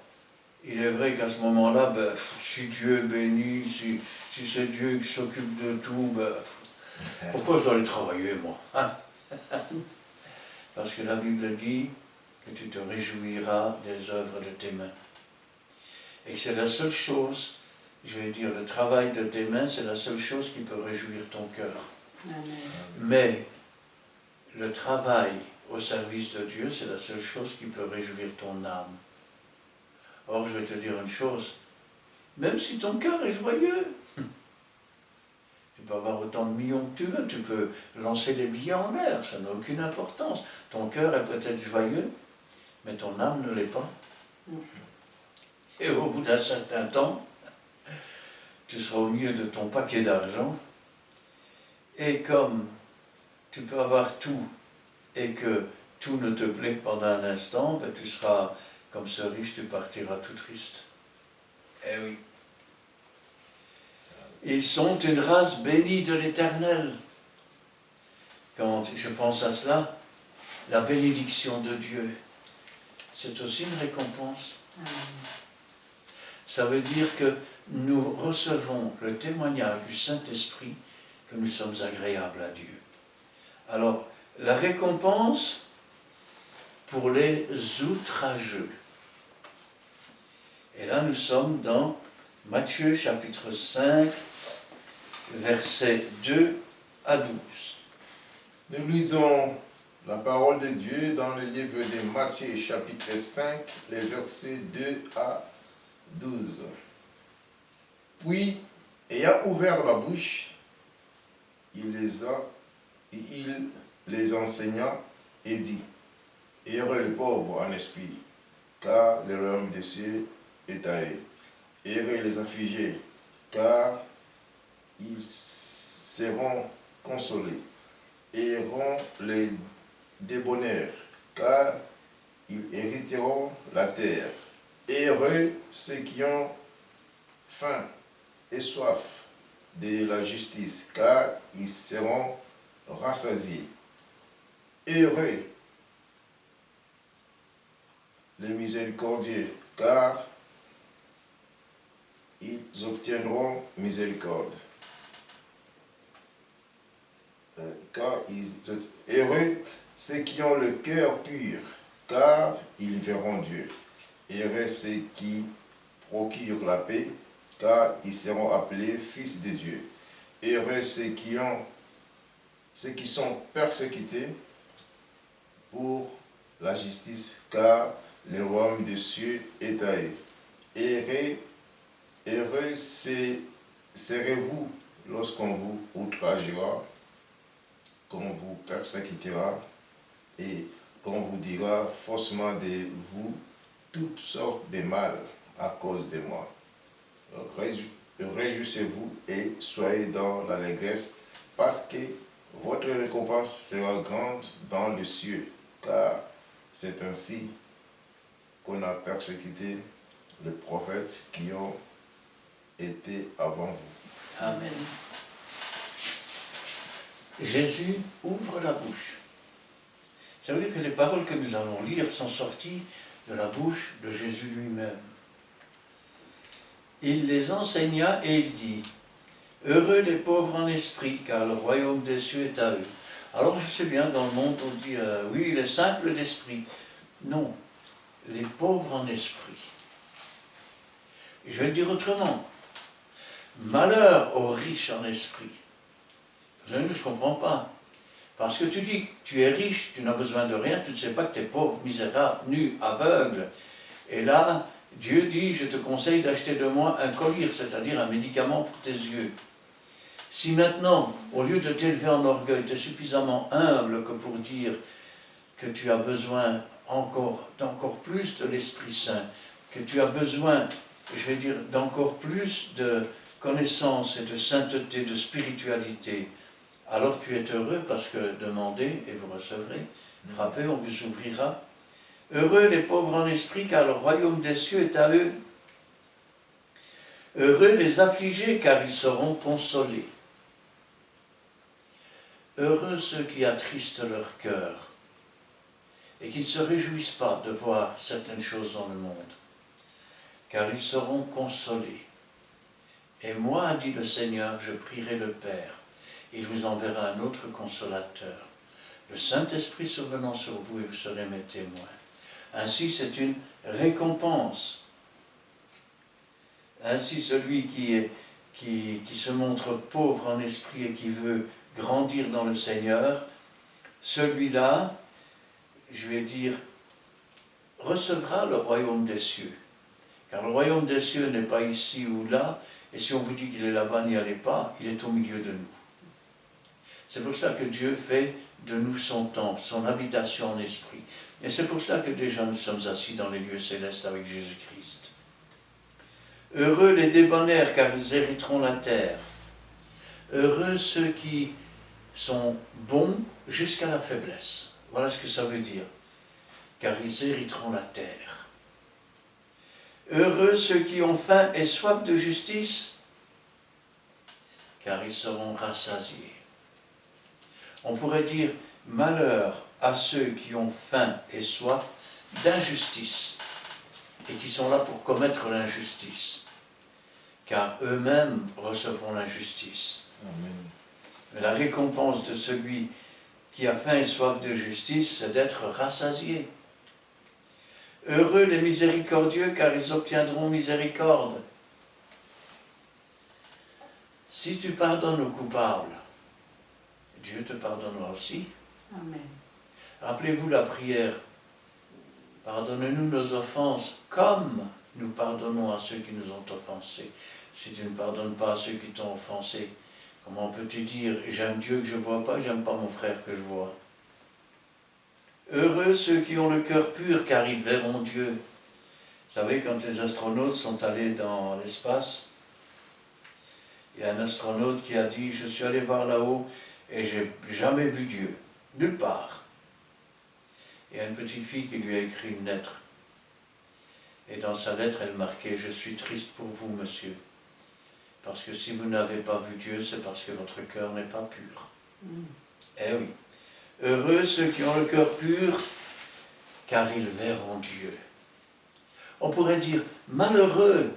il est vrai qu'à ce moment-là, si Dieu est béni, si c'est Dieu qui s'occupe de tout, pourquoi je dois aller travailler, moi, hein? Parce que la Bible dit que tu te réjouiras des œuvres de tes mains. Et que c'est la seule chose, je vais dire, le travail de tes mains, c'est la seule chose qui peut réjouir ton cœur. Amen. Mais le travail au service de Dieu, c'est la seule chose qui peut réjouir ton âme. Or, je vais te dire une chose, même si ton cœur est joyeux, tu peux avoir autant de millions que tu veux, tu peux lancer les billets en l'air, ça n'a aucune importance. Ton cœur est peut-être joyeux, mais ton âme ne l'est pas. Et au bout d'un certain temps, tu seras au milieu de ton paquet d'argent, et comme tu peux avoir tout, et que tout ne te plaît que pendant un instant, tu seras comme ce riche, tu partiras tout triste. Eh oui. Ils sont une race bénie de l'Éternel. Quand je pense à cela, la bénédiction de Dieu, c'est aussi une récompense. Ça veut dire que nous recevons le témoignage du Saint-Esprit que nous sommes agréables à Dieu. Alors, la récompense pour les outrageux. Et là, nous sommes dans Matthieu chapitre 5, versets 2 à 12. Nous lisons La parole de Dieu dans le livre de Matthieu, chapitre 5, les versets 2 à 12. Puis, ayant ouvert la bouche, il les enseigna et dit, heureux les pauvres en esprit, car le royaume des cieux est à eux. Heureux les affligés, car ils seront consolés. Heureux les débonnaires, car ils hériteront la terre. Heureux ceux qui ont faim et soif de la justice, car ils seront rassasiés. Heureux les miséricordieux, car ils obtiendront miséricorde. Heureux ceux qui ont le cœur pur, car ils verront Dieu. Heureux ceux qui procurent la paix, car ils seront appelés fils de Dieu. Heureux ceux qui sont persécutés pour la justice, car le royaume des cieux est à eux. Heureux serez-vous lorsqu'on vous outragera, qu'on vous persécutera et qu'on vous dira faussement de vous toutes sortes de mal à cause de moi. Réjouissez-vous et soyez dans l'allégresse, parce que votre récompense sera grande dans les cieux, car c'est ainsi qu'on a persécuté les prophètes qui ont été avant vous. Amen. Jésus ouvre la bouche. Ça veut dire que les paroles que nous allons lire sont sorties de la bouche de Jésus lui-même. Il les enseigna et il dit, « Heureux les pauvres en esprit, car le royaume des cieux est à eux. » Alors je sais bien, dans le monde on dit, oui, les simples d'esprit. Non, les pauvres en esprit. Et je vais le dire autrement. Malheur aux riches en esprit. Vous savez, je ne comprends pas. Parce que tu dis que tu es riche, tu n'as besoin de rien, tu ne sais pas que tu es pauvre, misérable, nu, aveugle. Et là, Dieu dit, je te conseille d'acheter de moi un collyre, c'est-à-dire un médicament pour tes yeux. Si maintenant, au lieu de t'élever en orgueil, tu es suffisamment humble que pour dire que tu as besoin d'encore plus de l'Esprit Saint, que tu as besoin, je vais dire, d'encore plus de connaissance et de sainteté, de spiritualité, alors tu es heureux parce que demandez et vous recevrez, frappez, on vous ouvrira. Heureux les pauvres en esprit, car le royaume des cieux est à eux. Heureux les affligés, car ils seront consolés. Heureux ceux qui attristent leur cœur et qui ne se réjouissent pas de voir certaines choses dans le monde, car ils seront consolés. Et moi, dit le Seigneur, je prierai le Père, il vous enverra un autre consolateur, le Saint-Esprit survenant sur vous, et vous serez mes témoins. Ainsi, c'est une récompense. Ainsi, celui qui se montre pauvre en esprit et qui veut grandir dans le Seigneur, celui-là, je vais dire, recevra le royaume des cieux. Car le royaume des cieux n'est pas ici ou là, et si on vous dit qu'il est là-bas, n'y allez pas, il est au milieu de nous. C'est pour ça que Dieu fait de nous son temple, son habitation en esprit. Et c'est pour ça que déjà nous sommes assis dans les lieux célestes avec Jésus-Christ. Heureux les débonnaires, car ils hériteront la terre. Heureux ceux qui sont bons jusqu'à la faiblesse. Voilà ce que ça veut dire. Car ils hériteront la terre. Heureux ceux qui ont faim et soif de justice, car ils seront rassasiés. On pourrait dire malheur à ceux qui ont faim et soif d'injustice et qui sont là pour commettre l'injustice, car eux-mêmes recevront l'injustice. Amen. Mais la récompense de celui qui a faim et soif de justice, c'est d'être rassasié. Heureux les miséricordieux, car ils obtiendront miséricorde. Si tu pardonnes aux coupables, Dieu te pardonnera aussi. Amen. Rappelez-vous la prière. Pardonne-nous nos offenses comme nous pardonnons à ceux qui nous ont offensés. Si tu ne pardonnes pas à ceux qui t'ont offensé, comment peux-tu dire « j'aime Dieu que je ne vois pas, j'aime pas mon frère que je vois ». Heureux ceux qui ont le cœur pur, car ils verront Dieu. Vous savez, quand les astronautes sont allés dans l'espace, il y a un astronaute qui a dit « je suis allé voir là-haut et j'ai jamais vu Dieu, nulle part ». Il y a une petite fille qui lui a écrit une lettre. Et dans sa lettre, elle marquait « je suis triste pour vous, monsieur, parce que si vous n'avez pas vu Dieu, c'est parce que votre cœur n'est pas pur. » Eh oui. Heureux ceux qui ont le cœur pur, car ils verront Dieu. On pourrait dire malheureux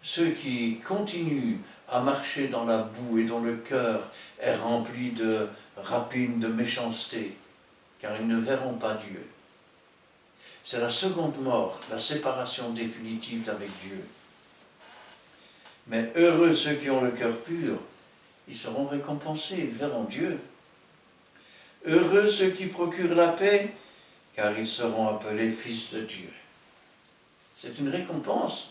ceux qui continuent à marcher dans la boue et dont le cœur est rempli de rapine, de méchanceté, car ils ne verront pas Dieu. C'est la seconde mort, la séparation définitive d'avec Dieu. Mais heureux ceux qui ont le cœur pur, ils seront récompensés, ils verront Dieu. Heureux ceux qui procurent la paix, car ils seront appelés fils de Dieu. C'est une récompense.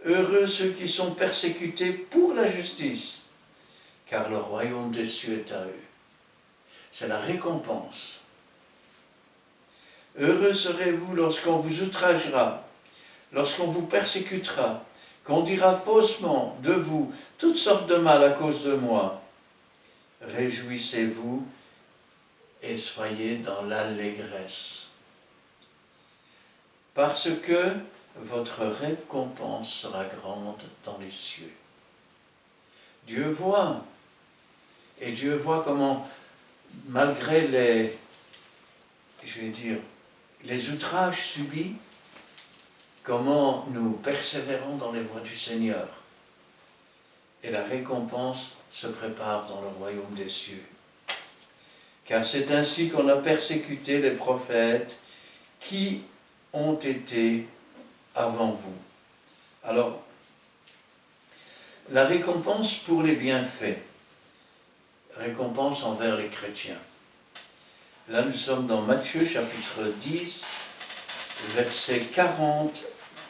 Heureux ceux qui sont persécutés pour la justice, car le royaume des cieux est à eux. C'est la récompense. Heureux serez-vous lorsqu'on vous outragera, lorsqu'on vous persécutera, qu'on dira faussement de vous toutes sortes de mal à cause de moi. Réjouissez-vous et soyez dans l'allégresse, parce que votre récompense sera grande dans les cieux. Dieu voit, et Dieu voit comment, malgré les outrages subis, comment nous persévérons dans les voies du Seigneur. Et la récompense se prépare dans le royaume des cieux. Car c'est ainsi qu'on a persécuté les prophètes qui ont été avant vous. Alors, la récompense pour les bienfaits, récompense envers les chrétiens. Là, nous sommes dans Matthieu, chapitre 10, versets 40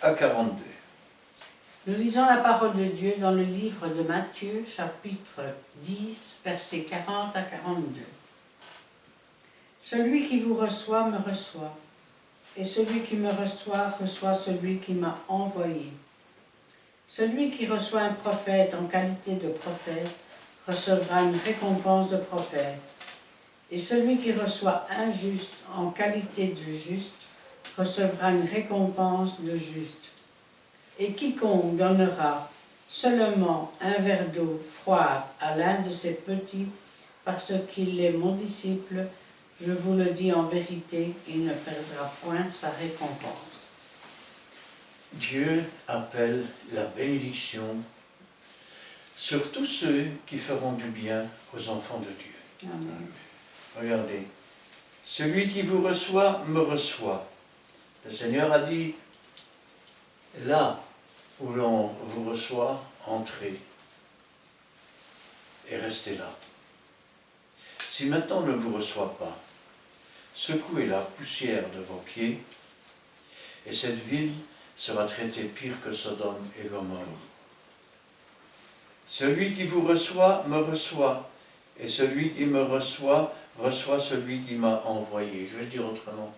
à 42. Nous lisons la parole de Dieu dans le livre de Matthieu, chapitre 10, versets 40 à 42. Celui qui vous reçoit me reçoit, et celui qui me reçoit reçoit celui qui m'a envoyé. Celui qui reçoit un prophète en qualité de prophète recevra une récompense de prophète, et celui qui reçoit un juste en qualité de juste recevra une récompense de juste. Et quiconque donnera seulement un verre d'eau froide à l'un de ces petits, parce qu'il est mon disciple, je vous le dis en vérité, il ne perdra point sa récompense. Dieu appelle la bénédiction sur tous ceux qui feront du bien aux enfants de Dieu. Amen. Regardez, celui qui vous reçoit me reçoit. Le Seigneur a dit, là où l'on vous reçoit, entrez et restez là. Si maintenant on ne vous reçoit pas, secouez la poussière de vos pieds, et cette ville sera traitée pire que Sodome et Gomorrhe. Celui qui vous reçoit me reçoit, et celui qui me reçoit reçoit celui qui m'a envoyé. Je vais le dire autrement.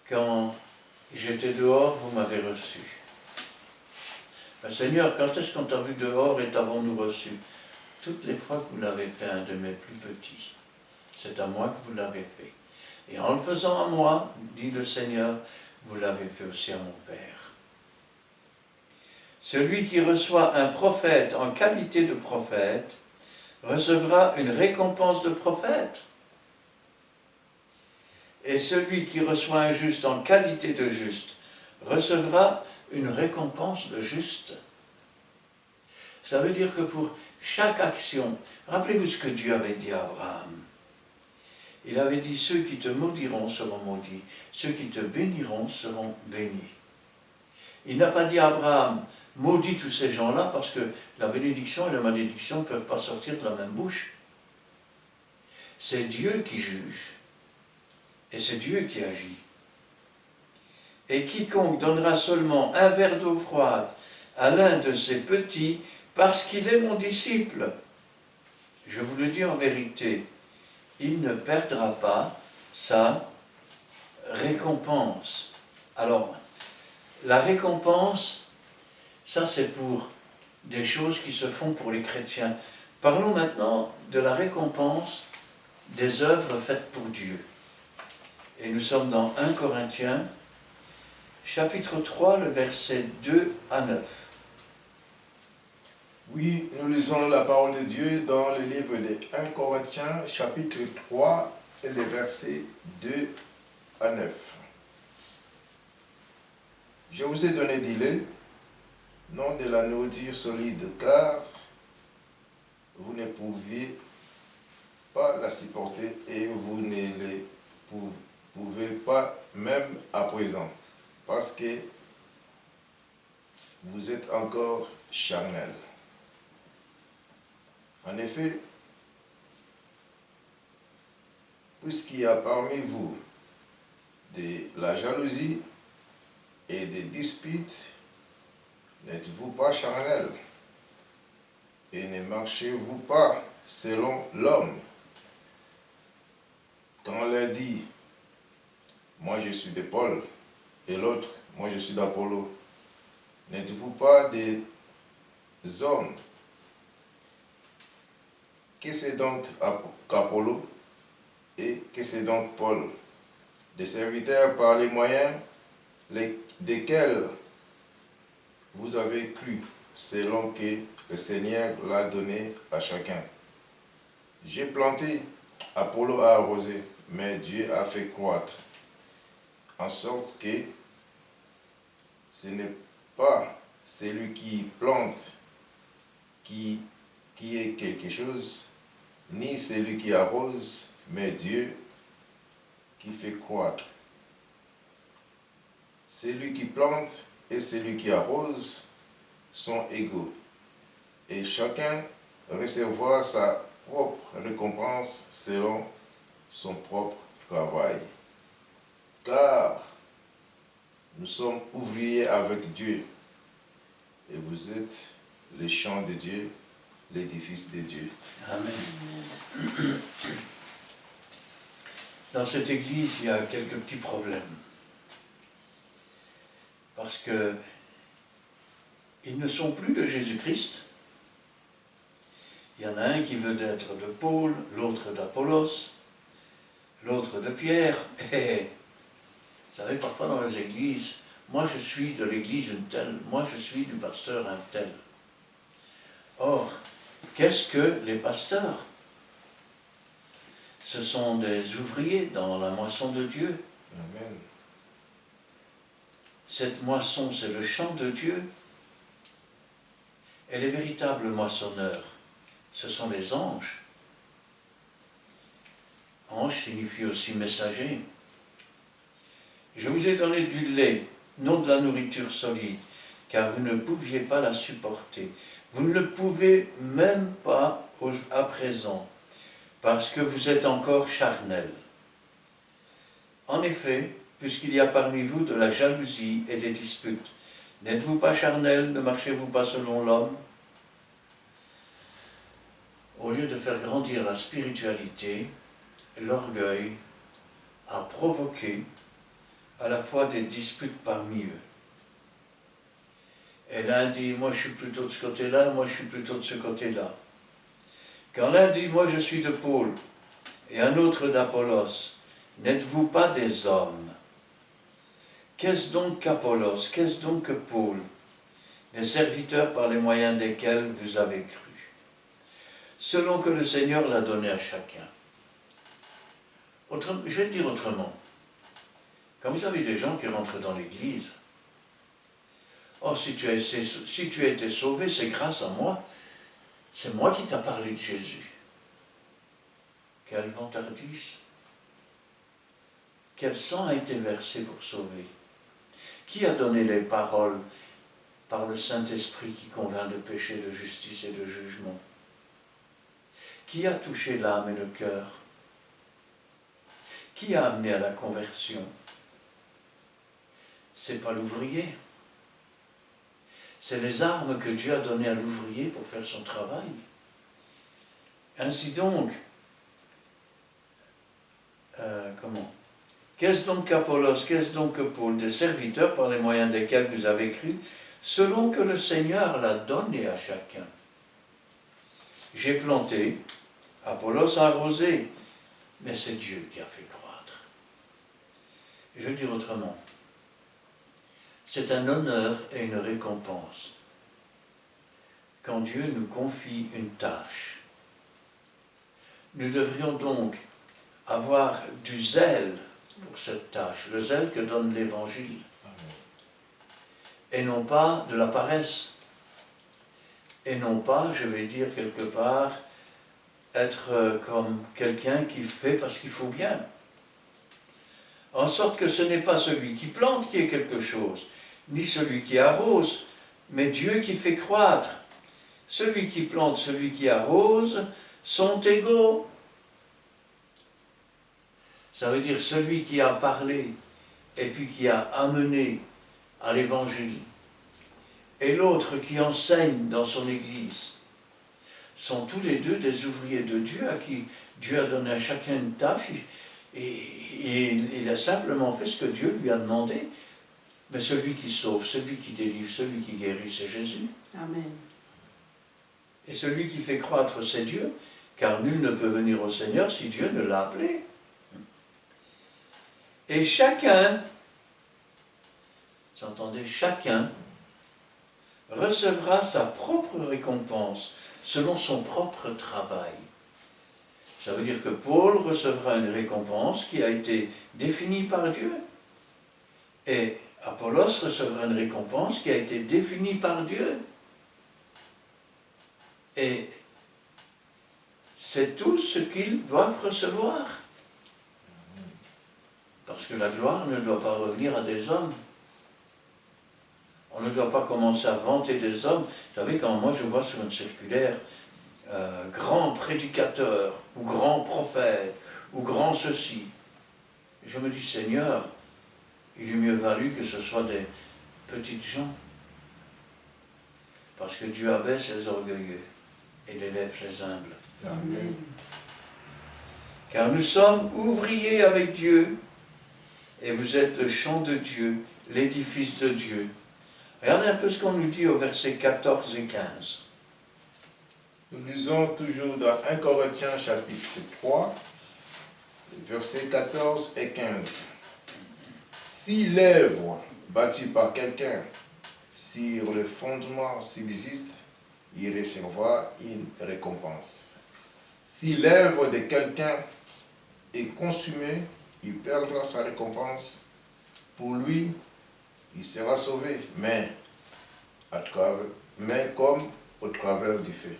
Quand j'étais dehors, vous m'avez reçu. Mais Seigneur, quand est-ce qu'on t'a vu dehors et t'avons-nous reçu? Toutes les fois que vous l'avez fait à un de mes plus petits, c'est à moi que vous l'avez fait. Et en le faisant à moi, dit le Seigneur, vous l'avez fait aussi à mon Père. Celui qui reçoit un prophète en qualité de prophète recevra une récompense de prophète. Et celui qui reçoit un juste en qualité de juste recevra une récompense de juste. Ça veut dire que pour chaque action, rappelez-vous ce que Dieu avait dit à Abraham. Il avait dit, ceux qui te maudiront seront maudits, ceux qui te béniront seront bénis. Il n'a pas dit à Abraham, maudis tous ces gens-là, parce que la bénédiction et la malédiction ne peuvent pas sortir de la même bouche. c'est Dieu qui juge. Et c'est Dieu qui agit. Et quiconque donnera seulement un verre d'eau froide à l'un de ses petits, parce qu'il est mon disciple, je vous le dis en vérité, il ne perdra pas sa récompense. Alors, la récompense, ça c'est pour des choses qui se font pour les chrétiens. Parlons maintenant de la récompense des œuvres faites pour Dieu. Et nous sommes dans 1 Corinthiens, chapitre 3, le verset 2 à 9. Oui, nous lisons la parole de Dieu dans le livre de 1 Corinthiens, chapitre 3, et les versets 2 à 9. Je vous ai donné du lait, non de la nourriture solide, car vous ne pouviez pas la supporter et vous ne le pouvez pas même à présent, parce que vous êtes encore charnel. En effet, puisqu'il y a parmi vous de la jalousie et des disputes, n'êtes-vous pas charnel et ne marchez-vous pas selon l'homme? Quand l'un dit « Moi je suis de Paul » et l'autre « Moi je suis d'Apollo », n'êtes-vous pas des hommes? Que c'est donc qu'Apollo et que c'est donc Paul? Des serviteurs par les moyens desquels vous avez cru, selon que le Seigneur l'a donné à chacun. J'ai planté, Apollo a arrosé, mais Dieu a fait croître, en sorte que ce n'est pas celui qui plante qui est quelque chose, ni celui qui arrose, mais Dieu qui fait croître. Celui qui plante et celui qui arrose sont égaux, et chacun recevra sa propre récompense selon son propre travail. Car nous sommes ouvriers avec Dieu, et vous êtes les champs de Dieu, l'édifice de Dieu. Amen. Dans cette église, il y a quelques petits problèmes. Parce que ils ne sont plus de Jésus-Christ. Il y en a un qui veut être de Paul, l'autre d'Apollos, l'autre de Pierre. Et vous savez, parfois dans les églises, moi je suis de l'église une telle, moi je suis du pasteur un tel. Or, qu'est-ce que les pasteurs? Ce sont des ouvriers dans la moisson de Dieu. Amen. Cette moisson, c'est le champ de Dieu. Et les véritables moissonneurs, ce sont les anges. Ange signifie aussi messager. Je vous ai donné du lait, non de la nourriture solide, car vous ne pouviez pas la supporter. Vous ne le pouvez même pas à présent, parce que vous êtes encore charnel. En effet, puisqu'il y a parmi vous de la jalousie et des disputes, n'êtes-vous pas charnel, ne marchez-vous pas selon l'homme? Au lieu de faire grandir la spiritualité, l'orgueil a provoqué à la fois des disputes parmi eux. Et l'un dit, moi je suis plutôt de ce côté-là, moi je suis plutôt de ce côté-là. Quand l'un dit, moi je suis de Paul, et un autre d'Apollos, n'êtes-vous pas des hommes? Qu'est-ce donc qu'Apollos? Qu'est-ce donc que Paul? Des serviteurs par les moyens desquels vous avez cru, selon que le Seigneur l'a donné à chacun. Je vais le dire autrement. Quand vous avez des gens qui rentrent dans l'église, oh, si tu as été sauvé, c'est grâce à moi. C'est moi qui t'ai parlé de Jésus. Quelle vantardise! Quel sang a été versé pour sauver? Qui a donné les paroles par le Saint-Esprit qui convainc de péché, de justice et de jugement? Qui a touché l'âme et le cœur qui a amené à la conversion? C'est pas l'ouvrier. C'est les armes que Dieu a données à l'ouvrier pour faire son travail. Ainsi donc, qu'est-ce donc qu'Apollos, qu'est-ce donc que Paul, des serviteurs par les moyens desquels vous avez cru, selon que le Seigneur l'a donné à chacun. J'ai planté, Apollos a arrosé, mais c'est Dieu qui a fait croître. Je vais le dire autrement. C'est un honneur et une récompense quand Dieu nous confie une tâche. Nous devrions donc avoir du zèle pour cette tâche, le zèle que donne l'Évangile, et non pas de la paresse, et non pas, je vais dire quelque part, être comme quelqu'un qui fait parce qu'il faut bien. En sorte que ce n'est pas celui qui plante qui est quelque chose, ni celui qui arrose, mais Dieu qui fait croître. Celui qui plante, celui qui arrose sont égaux. Ça veut dire celui qui a parlé et puis qui a amené à l'Évangile, et l'autre qui enseigne dans son Église, sont tous les deux des ouvriers de Dieu à qui Dieu a donné à chacun une tâche, et il a simplement fait ce que Dieu lui a demandé. Mais celui qui sauve, celui qui délivre, celui qui guérit, c'est Jésus. Amen. Et celui qui fait croître, c'est Dieu, car nul ne peut venir au Seigneur si Dieu ne l'a appelé. Et chacun, vous entendez, chacun recevra sa propre récompense selon son propre travail. Ça veut dire que Paul recevra une récompense qui a été définie par Dieu. Et Apollos recevra une récompense qui a été définie par Dieu. Et c'est tout ce qu'ils doivent recevoir. Parce que la gloire ne doit pas revenir à des hommes. On ne doit pas commencer à vanter des hommes. Vous savez, quand moi je vois sur une circulaire grand prédicateur, ou grand prophète, ou grand ceci, je me dis, Seigneur, il eût mieux valu que ce soit des petites gens. Parce que Dieu abaisse les orgueilleux et il élève les humbles. Amen. Car nous sommes ouvriers avec Dieu, et vous êtes le champ de Dieu, l'édifice de Dieu. Regardez un peu ce qu'on nous dit au verset 14 et 15. Nous lisons toujours dans 1 Corinthiens chapitre 3, versets 14 et 15. Si l'œuvre bâtie par quelqu'un sur le fondement subsiste, il recevra une récompense. Si l'œuvre de quelqu'un est consumée, il perdra sa récompense. Pour lui, il sera sauvé, mais comme au travers du feu.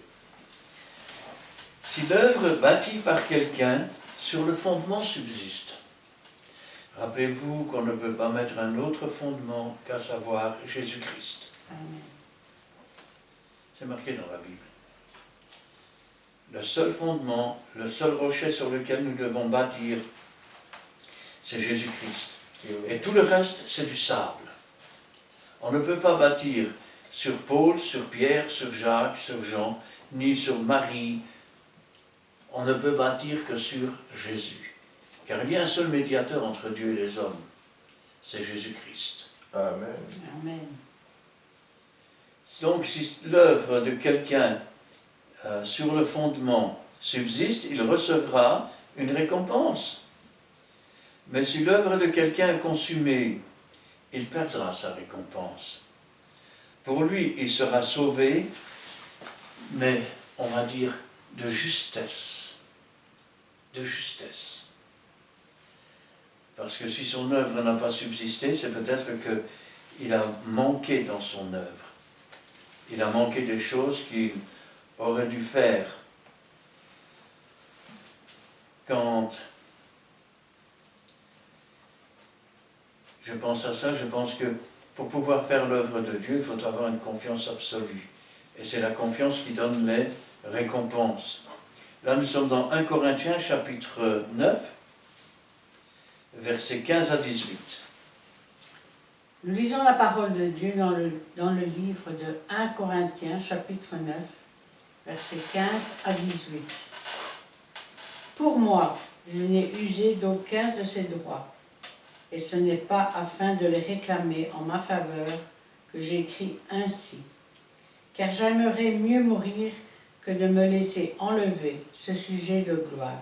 Si l'œuvre bâtie par quelqu'un sur le fondement subsiste, rappelez-vous qu'on ne peut pas mettre un autre fondement qu'à savoir Jésus-Christ. Amen. C'est marqué dans la Bible. Le seul fondement, le seul rocher sur lequel nous devons bâtir, c'est Jésus-Christ. Et tout le reste, c'est du sable. On ne peut pas bâtir sur Paul, sur Pierre, sur Jacques, sur Jean, ni sur Marie. On ne peut bâtir que sur Jésus. Car il y a un seul médiateur entre Dieu et les hommes. C'est Jésus-Christ. Amen. Amen. Donc si l'œuvre de quelqu'un sur le fondement subsiste, il recevra une récompense. Mais si l'œuvre de quelqu'un est consumée, il perdra sa récompense. Pour lui, il sera sauvé, mais on va dire de justesse. De justesse. Parce que si son œuvre n'a pas subsisté, c'est peut-être qu'il a manqué dans son œuvre. Il a manqué des choses qu'il aurait dû faire. Quand je pense à ça, je pense que pour pouvoir faire l'œuvre de Dieu, il faut avoir une confiance absolue. Et c'est la confiance qui donne les récompenses. Là, nous sommes dans 1 Corinthiens, chapitre 9, versets 15 à 18. Nous lisons la parole de Dieu dans le livre de 1 Corinthiens, chapitre 9, versets 15 à 18. Pour moi, je n'ai usé d'aucun de ces droits, et ce n'est pas afin de les réclamer en ma faveur que j'écris ainsi, car j'aimerais mieux mourir que de me laisser enlever ce sujet de gloire.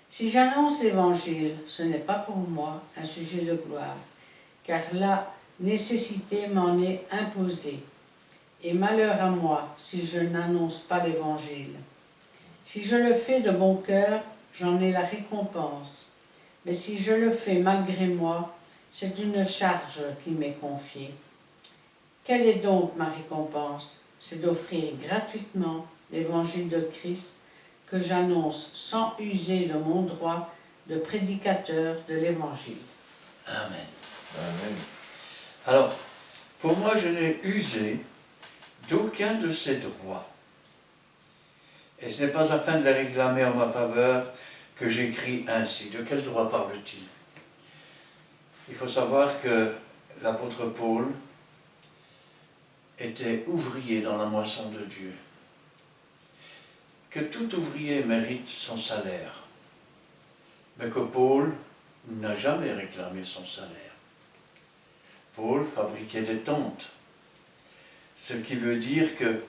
Si j'annonce l'Évangile, ce n'est pas pour moi un sujet de gloire, car la nécessité m'en est imposée. Et malheur à moi si je n'annonce pas l'Évangile. Si je le fais de bon cœur, j'en ai la récompense. Mais si je le fais malgré moi, c'est une charge qui m'est confiée. Quelle est donc ma récompense? C'est d'offrir gratuitement l'Évangile de Christ que j'annonce sans user de mon droit de prédicateur de l'Évangile. Amen. Amen. Alors, pour moi, je n'ai usé d'aucun de ces droits. Et ce n'est pas afin de les réclamer en ma faveur que j'écris ainsi. De quel droit parle-t-il? Il faut savoir que l'apôtre Paul était ouvrier dans la moisson de Dieu. Que tout ouvrier mérite son salaire, mais que Paul n'a jamais réclamé son salaire. Paul fabriquait des tentes, ce qui veut dire que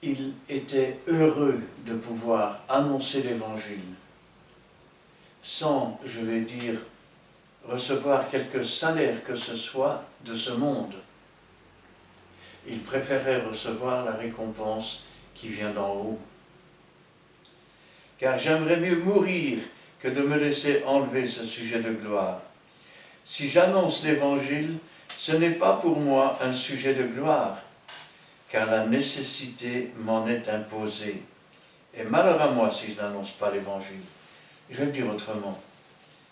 il était heureux de pouvoir annoncer l'Évangile sans, je vais dire, recevoir quelque salaire que ce soit de ce monde. Il préférait recevoir la récompense qui vient d'en haut. Car j'aimerais mieux mourir que de me laisser enlever ce sujet de gloire. Si j'annonce l'Évangile, ce n'est pas pour moi un sujet de gloire, car la nécessité m'en est imposée. Et malheur à moi si je n'annonce pas l'Évangile. Je vais le dire autrement,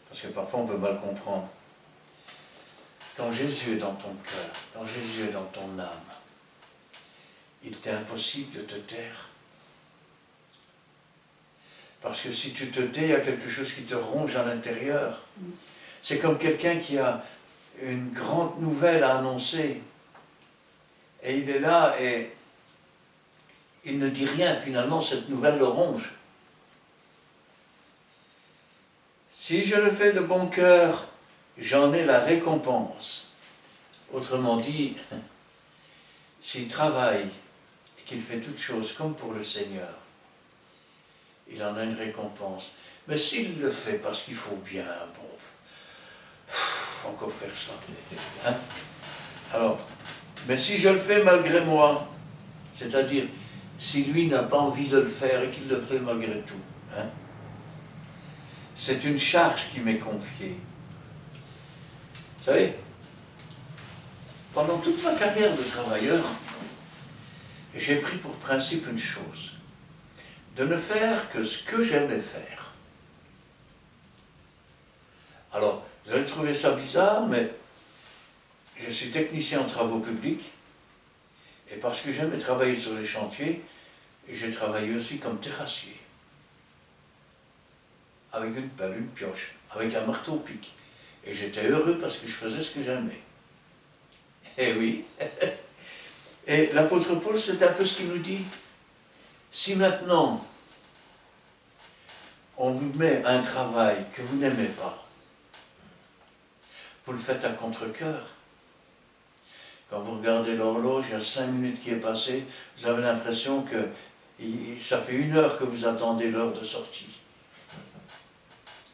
parce que parfois on peut mal comprendre. Quand Jésus est dans ton cœur, quand Jésus est dans ton âme, il t'est impossible de te taire. Parce que si tu te tais, il y a quelque chose qui te ronge à l'intérieur. C'est comme quelqu'un qui a une grande nouvelle à annoncer. Et il est là et il ne dit rien. Finalement, cette nouvelle le ronge. Si je le fais de bon cœur, j'en ai la récompense. Autrement dit, s'il travaille et qu'il fait toutes choses comme pour le Seigneur, il en a une récompense. Mais s'il le fait parce qu'il faut bien, bon, encore faire ça. Hein? Alors, mais si je le fais malgré moi, c'est-à-dire si lui n'a pas envie de le faire et qu'il le fait malgré tout, hein, c'est une charge qui m'est confiée. Vous savez, pendant toute ma carrière de travailleur, j'ai pris pour principe une chose, de ne faire que ce que j'aimais faire. Alors, vous allez trouver ça bizarre, mais je suis technicien en travaux publics, et parce que j'aimais travailler sur les chantiers, j'ai travaillé aussi comme terrassier. Avec une pelle, une pioche, avec un marteau-pic. Et j'étais heureux parce que je faisais ce que j'aimais. Eh oui. Et l'apôtre Paul, c'est un peu ce qu'il nous dit. Si maintenant, on vous met un travail que vous n'aimez pas, vous le faites à contre-cœur. Quand vous regardez l'horloge, il y a 5 minutes qui est passé, vous avez l'impression que ça fait 1 heure que vous attendez l'heure de sortie.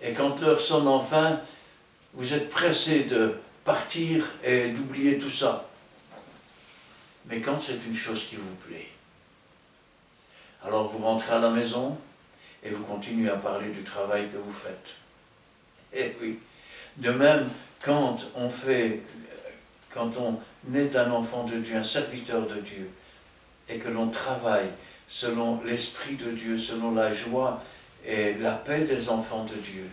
Et quand l'heure sonne enfin, vous êtes pressé de partir et d'oublier tout ça. Mais quand c'est une chose qui vous plaît, alors vous rentrez à la maison et vous continuez à parler du travail que vous faites. Et oui, de même, quand on est un enfant de Dieu, un serviteur de Dieu, et que l'on travaille selon l'Esprit de Dieu, selon la joie et la paix des enfants de Dieu,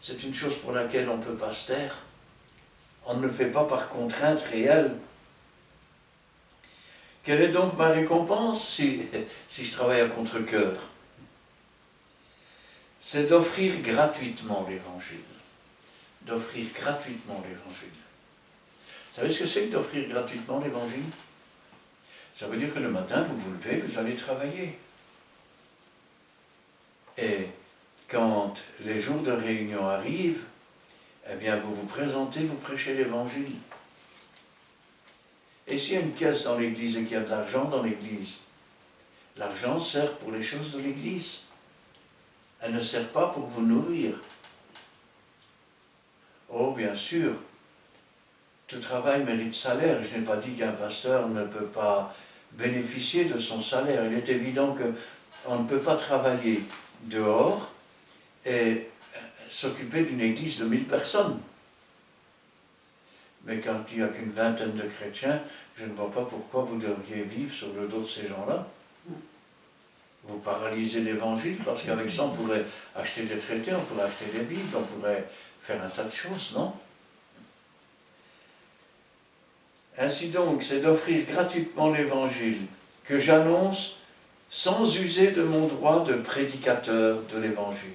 c'est une chose pour laquelle on ne peut pas se taire. On ne le fait pas par contrainte réelle. Quelle est donc ma récompense si je travaille à contre-cœur? c'est d'offrir gratuitement l'évangile. D'offrir gratuitement l'évangile. Vous savez ce que c'est que d'offrir gratuitement l'évangile? Ça veut dire que le matin, vous vous levez, vous allez travailler. Et quand les jours de réunion arrivent, eh bien vous vous présentez, vous prêchez l'évangile. Et s'il y a une caisse dans l'église et qu'il y a de l'argent dans l'église, l'argent sert pour les choses de l'église. Elle ne sert pas pour vous nourrir. Oh, bien sûr, tout travail mérite salaire. Je n'ai pas dit qu'un pasteur ne peut pas bénéficier de son salaire. Il est évident qu'on ne peut pas travailler dehors et s'occuper d'une église de 1000 personnes. Mais quand il n'y a qu'une vingtaine de chrétiens, je ne vois pas pourquoi vous devriez vivre sur le dos de ces gens-là. Vous paralysez l'évangile, parce qu'avec ça, on pourrait acheter des traités, on pourrait acheter des Bibles, on pourrait faire un tas de choses, non? Ainsi donc, c'est d'offrir gratuitement l'évangile que j'annonce sans user de mon droit de prédicateur de l'évangile.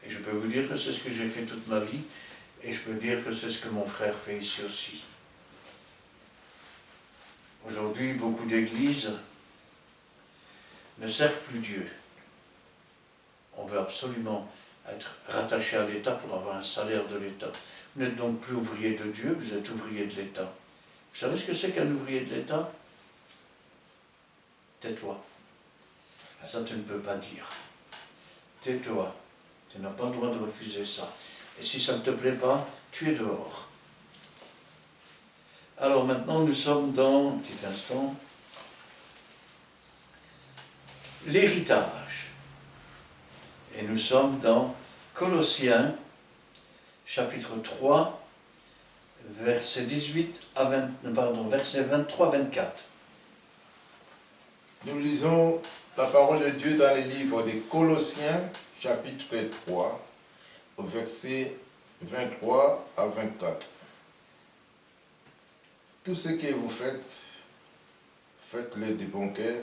Et je peux vous dire que c'est ce que j'ai fait toute ma vie, et je peux dire que c'est ce que mon frère fait ici aussi. Aujourd'hui, beaucoup d'églises ne servent plus Dieu. On veut absolument être rattaché à l'État pour avoir un salaire de l'État. Vous n'êtes donc plus ouvrier de Dieu, vous êtes ouvrier de l'État. Vous savez ce que c'est qu'un ouvrier de l'État? Tais-toi. Ça, tu ne peux pas dire. Tais-toi. Tu n'as pas le droit de refuser ça. Et si ça ne te plaît pas, tu es dehors. Alors maintenant, nous sommes dans, un petit instant, l'héritage. Et nous sommes dans Colossiens, chapitre 3, verset 23-24. Nous lisons la parole de Dieu dans les livres des Colossiens, chapitre 3, versets 23 à 24. Tout ce que vous faites, faites-le de bon cœur,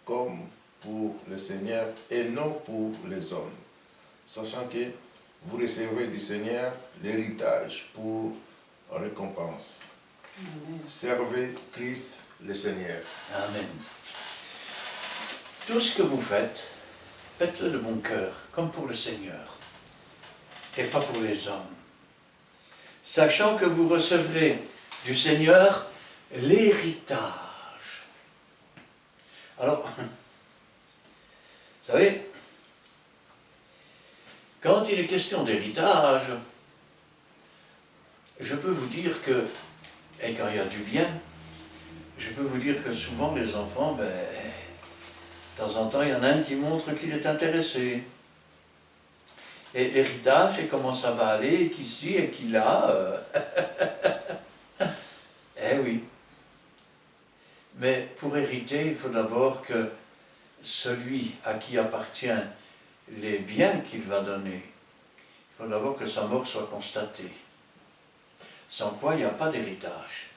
comme pour le Seigneur et non pour les hommes, sachant que vous recevrez du Seigneur l'héritage pour récompense. Amen. Servez Christ le Seigneur. Amen. Tout ce que vous faites, faites-le de bon cœur, comme pour le Seigneur, et pas pour les hommes. Sachant que vous recevrez du Seigneur l'héritage. Alors, vous savez, quand il est question d'héritage, je peux vous dire que, et quand il y a du bien, je peux vous dire que souvent les enfants, de temps en temps, il y en a un qui montre qu'il est intéressé. Et l'héritage, et comment ça va aller, et qui suit, et qui l'a. Eh oui. Mais pour hériter, il faut d'abord que celui à qui appartient les biens qu'il va donner, il faut d'abord que sa mort soit constatée. Sans quoi, il n'y a pas d'héritage.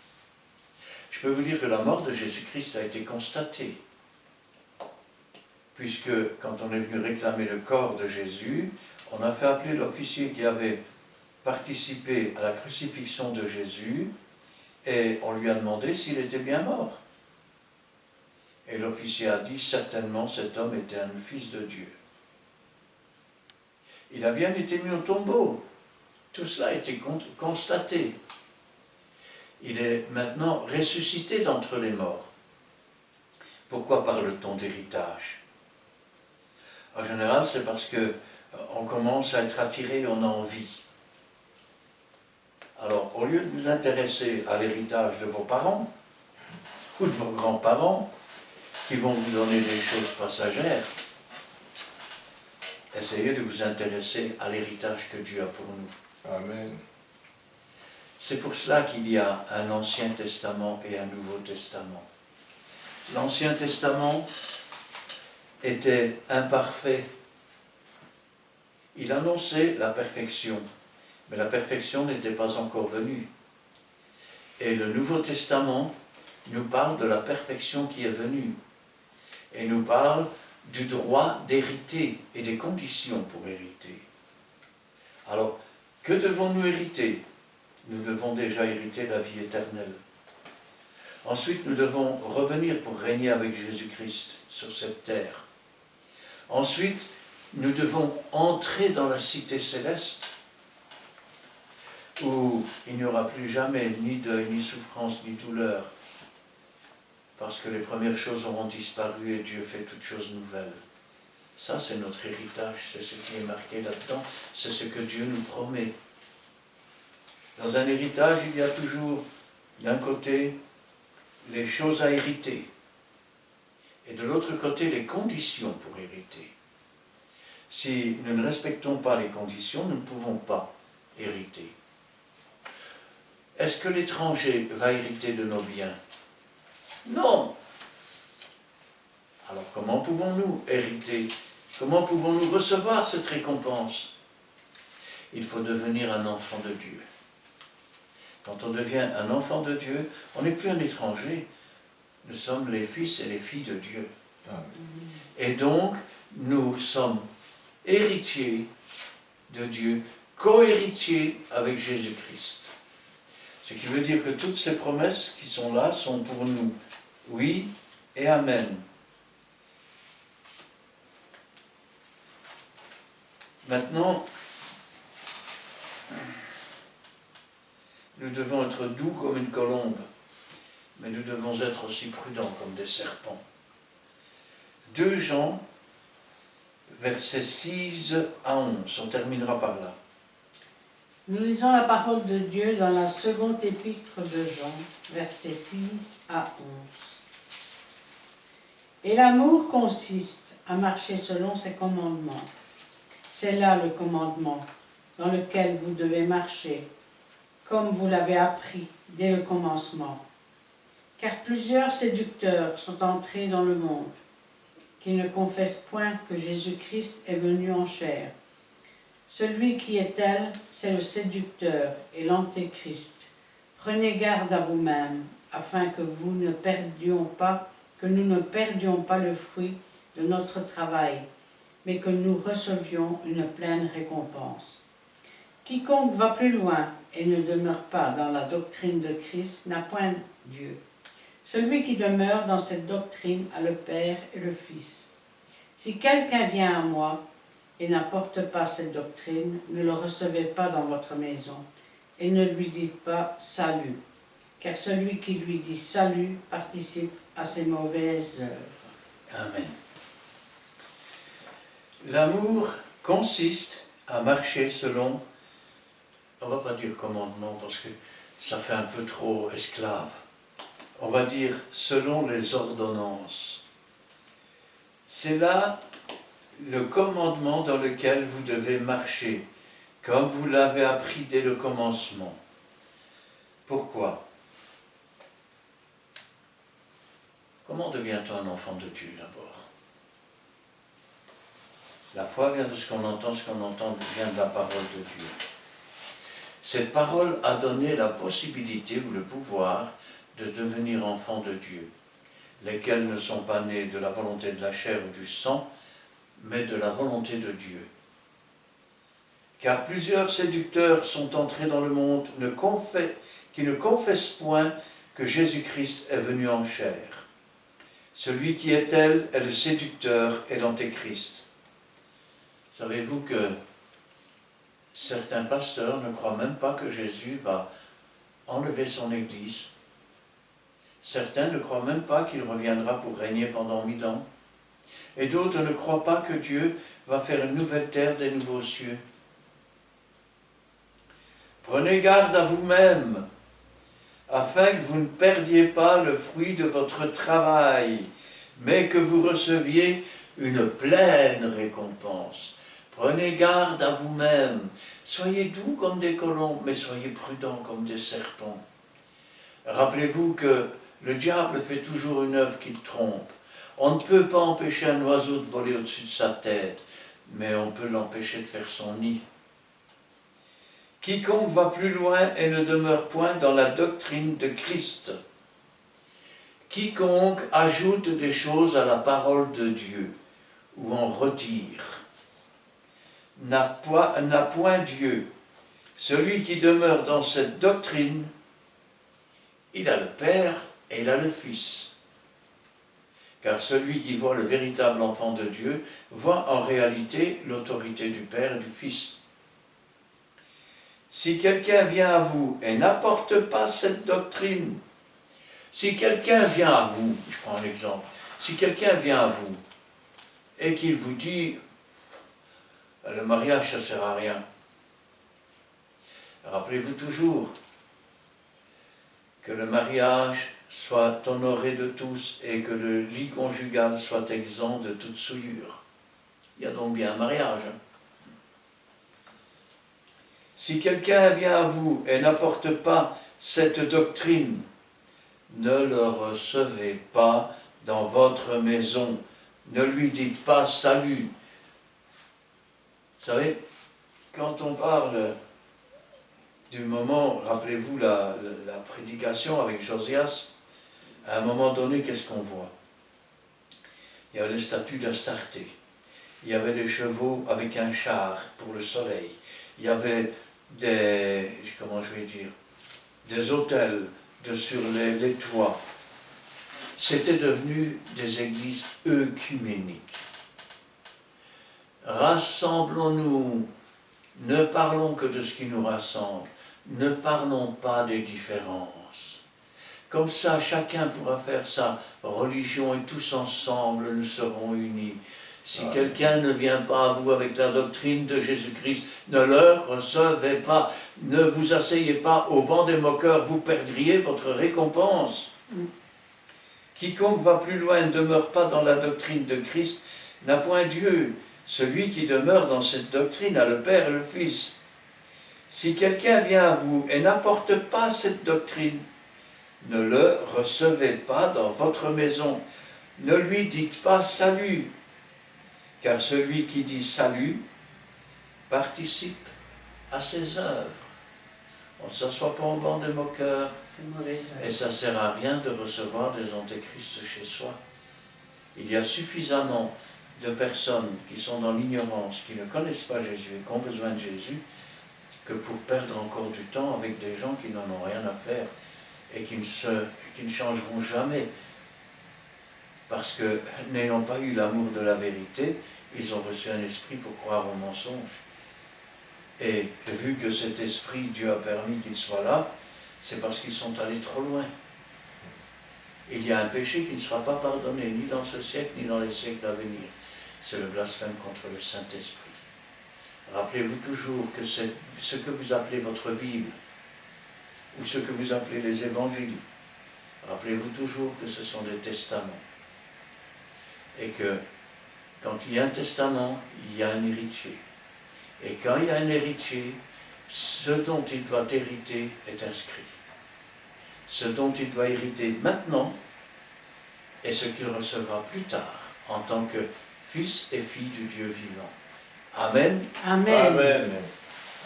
Je peux vous dire que la mort de Jésus-Christ a été constatée. Puisque, quand on est venu réclamer le corps de Jésus, on a fait appeler l'officier qui avait participé à la crucifixion de Jésus, et on lui a demandé s'il était bien mort. Et l'officier a dit, certainement cet homme était un fils de Dieu. Il a bien été mis au tombeau. Tout cela a été constaté. Il est maintenant ressuscité d'entre les morts. Pourquoi parle-t-on d'héritage? En général, c'est parce qu'on commence à être attiré, on a envie. Alors, au lieu de vous intéresser à l'héritage de vos parents, ou de vos grands-parents, qui vont vous donner des choses passagères, essayez de vous intéresser à l'héritage que Dieu a pour nous. Amen. C'est pour cela qu'il y a un Ancien Testament et un Nouveau Testament. L'Ancien Testament était imparfait. Il annonçait la perfection, mais la perfection n'était pas encore venue. Et le Nouveau Testament nous parle de la perfection qui est venue, et nous parle du droit d'hériter et des conditions pour hériter. Alors, que devons-nous hériter? Nous devons déjà hériter la vie éternelle. Ensuite, nous devons revenir pour régner avec Jésus-Christ sur cette terre. Ensuite, nous devons entrer dans la cité céleste, où il n'y aura plus jamais ni deuil, ni souffrance, ni douleur, parce que les premières choses auront disparu et Dieu fait toutes choses nouvelles. Ça, c'est notre héritage, c'est ce qui est marqué là-dedans, c'est ce que Dieu nous promet. Dans un héritage, il y a toujours, d'un côté, les choses à hériter, et de l'autre côté, les conditions pour hériter. Si nous ne respectons pas les conditions, nous ne pouvons pas hériter. Est-ce que l'étranger va hériter de nos biens? Non. Alors comment pouvons-nous hériter? Comment pouvons-nous recevoir cette récompense? Il faut devenir un enfant de Dieu. Quand on devient un enfant de Dieu, on n'est plus un étranger. Nous sommes les fils et les filles de Dieu. Et donc, nous sommes héritiers de Dieu, co-héritiers avec Jésus-Christ. Ce qui veut dire que toutes ces promesses qui sont là sont pour nous. Oui et Amen. Maintenant, nous devons être doux comme une colombe, mais nous devons être aussi prudents comme des serpents. 2 Jean, versets 6 à 11, on terminera par là. Nous lisons la parole de Dieu dans la seconde épître de Jean, versets 6 à 11. Et l'amour consiste à marcher selon ses commandements. C'est là le commandement dans lequel vous devez marcher, comme vous l'avez appris dès le commencement. Car plusieurs séducteurs sont entrés dans le monde, qui ne confessent point que Jésus-Christ est venu en chair. Celui qui est tel, c'est le séducteur et l'antéchrist. Prenez garde à vous-même, afin que nous ne perdions pas le fruit de notre travail, mais que nous recevions une pleine récompense. Quiconque va plus loin et ne demeure pas dans la doctrine de Christ n'a point Dieu. Celui qui demeure dans cette doctrine a le Père et le Fils. Si quelqu'un vient à moi et n'apporte pas cette doctrine, ne le recevez pas dans votre maison, et ne lui dites pas « salut », car celui qui lui dit « salut » participe à ses mauvaises œuvres. Amen. L'amour consiste à marcher selon, on ne va pas dire commandement parce que ça fait un peu trop esclave, on va dire selon les ordonnances. C'est là le commandement dans lequel vous devez marcher, comme vous l'avez appris dès le commencement. Pourquoi? Comment devient-on un enfant de Dieu d'abord? La foi vient de ce qu'on entend vient de la parole de Dieu. Cette parole a donné la possibilité ou le pouvoir de devenir enfant de Dieu, lesquels ne sont pas nés de la volonté de la chair ou du sang, mais de la volonté de Dieu. Car plusieurs séducteurs sont entrés dans le monde qui ne confessent point que Jésus-Christ est venu en chair. Celui qui est tel est le séducteur et l'antéchrist. Savez-vous que certains pasteurs ne croient même pas que Jésus va enlever son Église? Certains ne croient même pas qu'il reviendra pour régner pendant 1000 ans. Et d'autres ne croient pas que Dieu va faire une nouvelle terre, des nouveaux cieux. Prenez garde à vous-même, afin que vous ne perdiez pas le fruit de votre travail, mais que vous receviez une pleine récompense. Prenez garde à vous-même. Soyez doux comme des colombes, mais soyez prudents comme des serpents. Rappelez-vous que le diable fait toujours une œuvre qui trompe. On ne peut pas empêcher un oiseau de voler au-dessus de sa tête, mais on peut l'empêcher de faire son nid. Quiconque va plus loin et ne demeure point dans la doctrine de Christ. Quiconque ajoute des choses à la parole de Dieu, ou en retire, n'a point Dieu. Celui qui demeure dans cette doctrine, il a le Père et il a le Fils. Car celui qui voit le véritable enfant de Dieu voit en réalité l'autorité du Père et du Fils. Si quelqu'un vient à vous et n'apporte pas cette doctrine, si quelqu'un vient à vous, je prends un exemple, si quelqu'un vient à vous et qu'il vous dit « le mariage ça ne sert à rien », rappelez-vous toujours que le mariage soit honoré de tous et que le lit conjugal soit exempt de toute souillure. Il y a donc bien un mariage. Si quelqu'un vient à vous et n'apporte pas cette doctrine, ne le recevez pas dans votre maison. Ne lui dites pas salut. Vous savez, quand on parle du moment, rappelez-vous la prédication avec Josias, à un moment donné, qu'est-ce qu'on voit? Il y avait les statues d'Astarté. Il y avait des chevaux avec un char pour le soleil. Il y avait des, comment je vais dire, des autels sur les toits. C'était devenu des églises œcuméniques. Rassemblons-nous, ne parlons que de ce qui nous rassemble, ne parlons pas des différences. Comme ça, chacun pourra faire sa religion et tous ensemble nous serons unis. Si quelqu'un ne vient pas à vous avec la doctrine de Jésus-Christ, ne le recevez pas. Ne vous asseyez pas au banc des moqueurs, vous perdriez votre récompense. Quiconque va plus loin ne demeure pas dans la doctrine de Christ, n'a point Dieu. Celui qui demeure dans cette doctrine a le Père et le Fils. Si quelqu'un vient à vous et n'apporte pas cette doctrine, ne le recevez pas dans votre maison. Ne lui dites pas salut. Car celui qui dit salut participe à ses œuvres. On ne s'assoit pas au banc des moqueurs. Et ça ne sert à rien de recevoir des antéchrists chez soi. Il y a suffisamment de personnes qui sont dans l'ignorance, qui ne connaissent pas Jésus et qui ont besoin de Jésus, que pour perdre encore du temps avec des gens qui n'en ont rien à faire et qui ne changeront jamais. Parce que, n'ayant pas eu l'amour de la vérité, ils ont reçu un esprit pour croire au mensonge. Et vu que cet esprit, Dieu a permis qu'il soit là, c'est parce qu'ils sont allés trop loin. Il y a un péché qui ne sera pas pardonné, ni dans ce siècle, ni dans les siècles à venir. C'est le blasphème contre le Saint-Esprit. Rappelez-vous toujours que c'est ce que vous appelez votre Bible, ou ce que vous appelez les évangiles. Rappelez-vous toujours que ce sont des testaments. Et que quand il y a un testament, il y a un héritier. Et quand il y a un héritier, ce dont il doit hériter est inscrit. Ce dont il doit hériter maintenant est ce qu'il recevra plus tard en tant que fils et fille du Dieu vivant. Amen. Amen. Amen.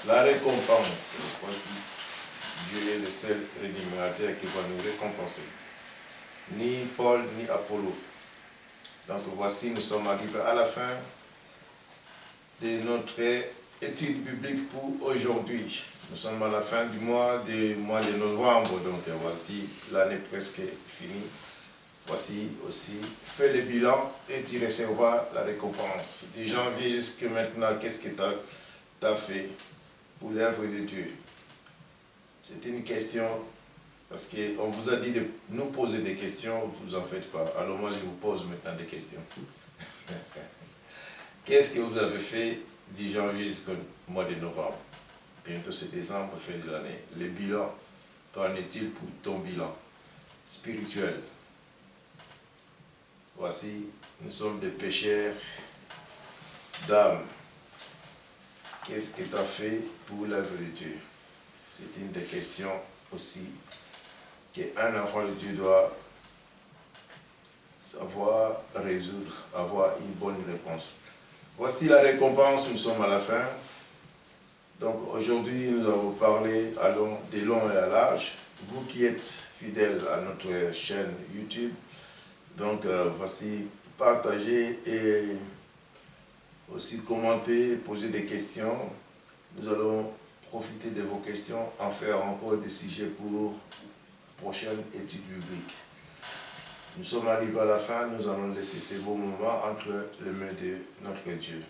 La récompense, voici, Dieu est le seul rémunérateur qui va nous récompenser. Ni Paul, ni Apollo. Donc voici, nous sommes arrivés à la fin de notre étude biblique pour aujourd'hui. Nous sommes à la fin du mois de novembre, donc voici l'année presque finie. Voici aussi, fais le bilan et tu recevras la récompense. De janvier jusqu'à maintenant, qu'est-ce que tu as fait pour l'œuvre de Dieu? C'est une question, parce qu'on vous a dit de nous poser des questions, vous en faites pas. Alors moi, je vous pose maintenant des questions. Qu'est-ce que vous avez fait du janvier jusqu'au mois de novembre? Bientôt c'est décembre, fin de l'année. Le bilan, qu'en est-il pour ton bilan spirituel? Voici, nous sommes des pécheurs d'âme. Qu'est-ce que tu as fait pour l'œuvre de Dieu? C'est une des questions aussi qu'un enfant de Dieu doit savoir résoudre, avoir une bonne réponse. Voici la récompense, nous sommes à la fin. Donc aujourd'hui, nous allons parler de long et à large. Vous qui êtes fidèles à notre chaîne YouTube, donc voici, partagez et aussi commenter, poser des questions. Nous allons profiter de vos questions, en faire encore des sujets pour la prochaine étude biblique. Nous sommes arrivés à la fin, nous allons laisser ces beaux moments entre les mains de notre Dieu.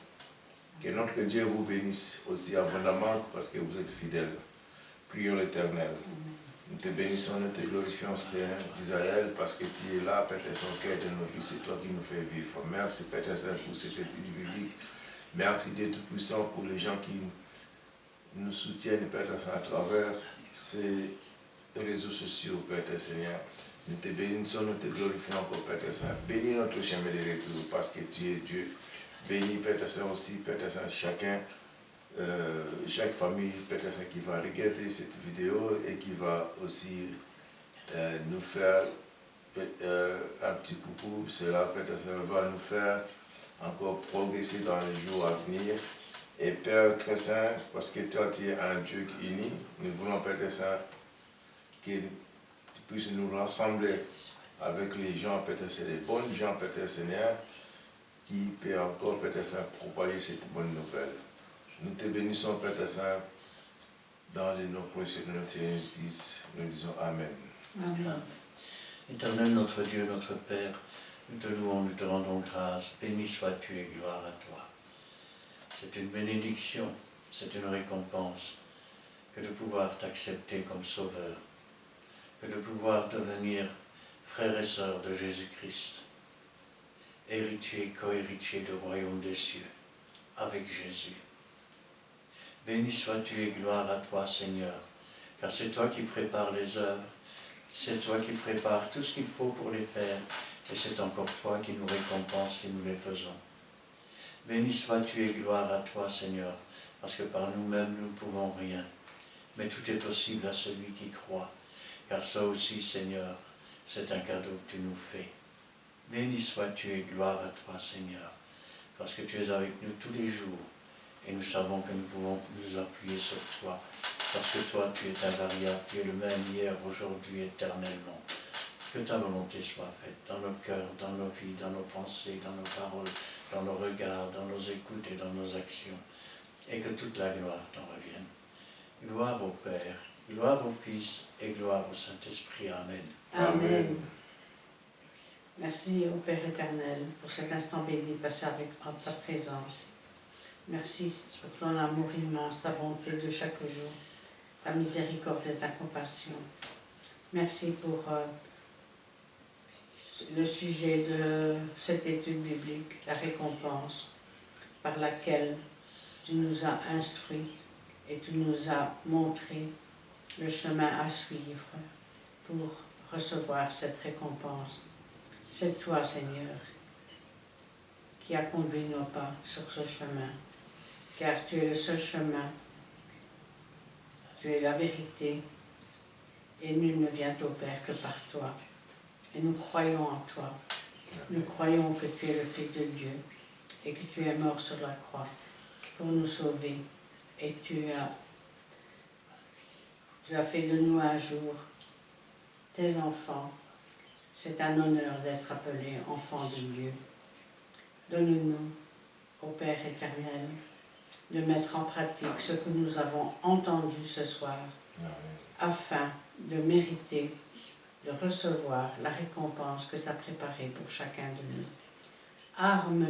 Que notre Dieu vous bénisse aussi abondamment parce que vous êtes fidèles. Prions l'Éternel. Nous te bénissons, nous te glorifions, Seigneur d'Israël, parce que tu es là, Père Saint, au cœur de nos vies, c'est toi qui nous fais vivre. Merci, Père Saint, pour cette étude biblique. Merci, Dieu Tout-Puissant, pour les gens qui nous soutiennent, Père Saint, à travers ces réseaux sociaux, Père Seigneur. Nous te bénissons, nous te glorifions encore, Père Saint. Bénis notre chemin de retour, parce que tu es Dieu. Bénis, Père Saint, aussi, Père Saint, chaque famille, Père Saint, qui va regarder cette vidéo et qui va aussi nous faire un petit coucou. Cela, Père Saint, va nous faire encore progresser dans les jours à venir. Et Père très Saint, parce que toi, tu es un Dieu uni, nous voulons, Père Saint, que tu puisses nous rassembler avec les gens, Père Saint, les bonnes gens, Père Seigneur, qui peut encore, Père Saint, propager cette bonne nouvelle. Nous te bénissons, Père Saint, dans les noms précieux de notre Seigneur Jésus-Christ. Nous disons Amen. Amen. Éternel notre Dieu, notre Père, nous te louons, nous te rendons grâce. Béni sois-tu et gloire à toi. C'est une bénédiction, c'est une récompense que de pouvoir t'accepter comme sauveur, que de pouvoir devenir frères et sœurs de Jésus-Christ, héritier, co-héritier du royaume des cieux, avec Jésus. Béni sois-tu et gloire à toi, Seigneur, car c'est toi qui prépares les œuvres, c'est toi qui prépares tout ce qu'il faut pour les faire, et c'est encore toi qui nous récompense si nous les faisons. Béni sois-tu et gloire à toi, Seigneur, parce que par nous-mêmes nous ne pouvons rien, mais tout est possible à celui qui croit, car ça aussi, Seigneur, c'est un cadeau que tu nous fais. Béni sois-tu et gloire à toi, Seigneur, parce que tu es avec nous tous les jours, et nous savons que nous pouvons nous appuyer sur toi, parce que toi, tu es invariable, tu es le même hier, aujourd'hui, éternellement. Que ta volonté soit faite dans nos cœurs, dans nos vies, dans nos pensées, dans nos paroles, dans nos regards, dans nos écoutes et dans nos actions, et que toute la gloire t'en revienne. Gloire au Père, gloire au Fils et gloire au Saint-Esprit. Amen. Amen. Merci au Père éternel pour cet instant béni passé en ta présence. Merci pour ton amour immense, ta bonté de chaque jour, ta miséricorde et ta compassion. Merci pour le sujet de cette étude biblique, la récompense, par laquelle tu nous as instruits et tu nous as montré le chemin à suivre pour recevoir cette récompense. C'est toi, Seigneur, qui as conduit nos pas sur ce chemin, car tu es le seul chemin, tu es la vérité, et nul ne vient au Père que par toi. Et nous croyons en toi. Nous croyons que tu es le Fils de Dieu et que tu es mort sur la croix pour nous sauver. Et tu as fait de nous un jour tes enfants. C'est un honneur d'être appelé enfant de Dieu. Donne-nous, ô Père éternel, de mettre en pratique ce que nous avons entendu ce soir, afin de mériter, de recevoir la récompense que tu as préparée pour chacun de nous. Arme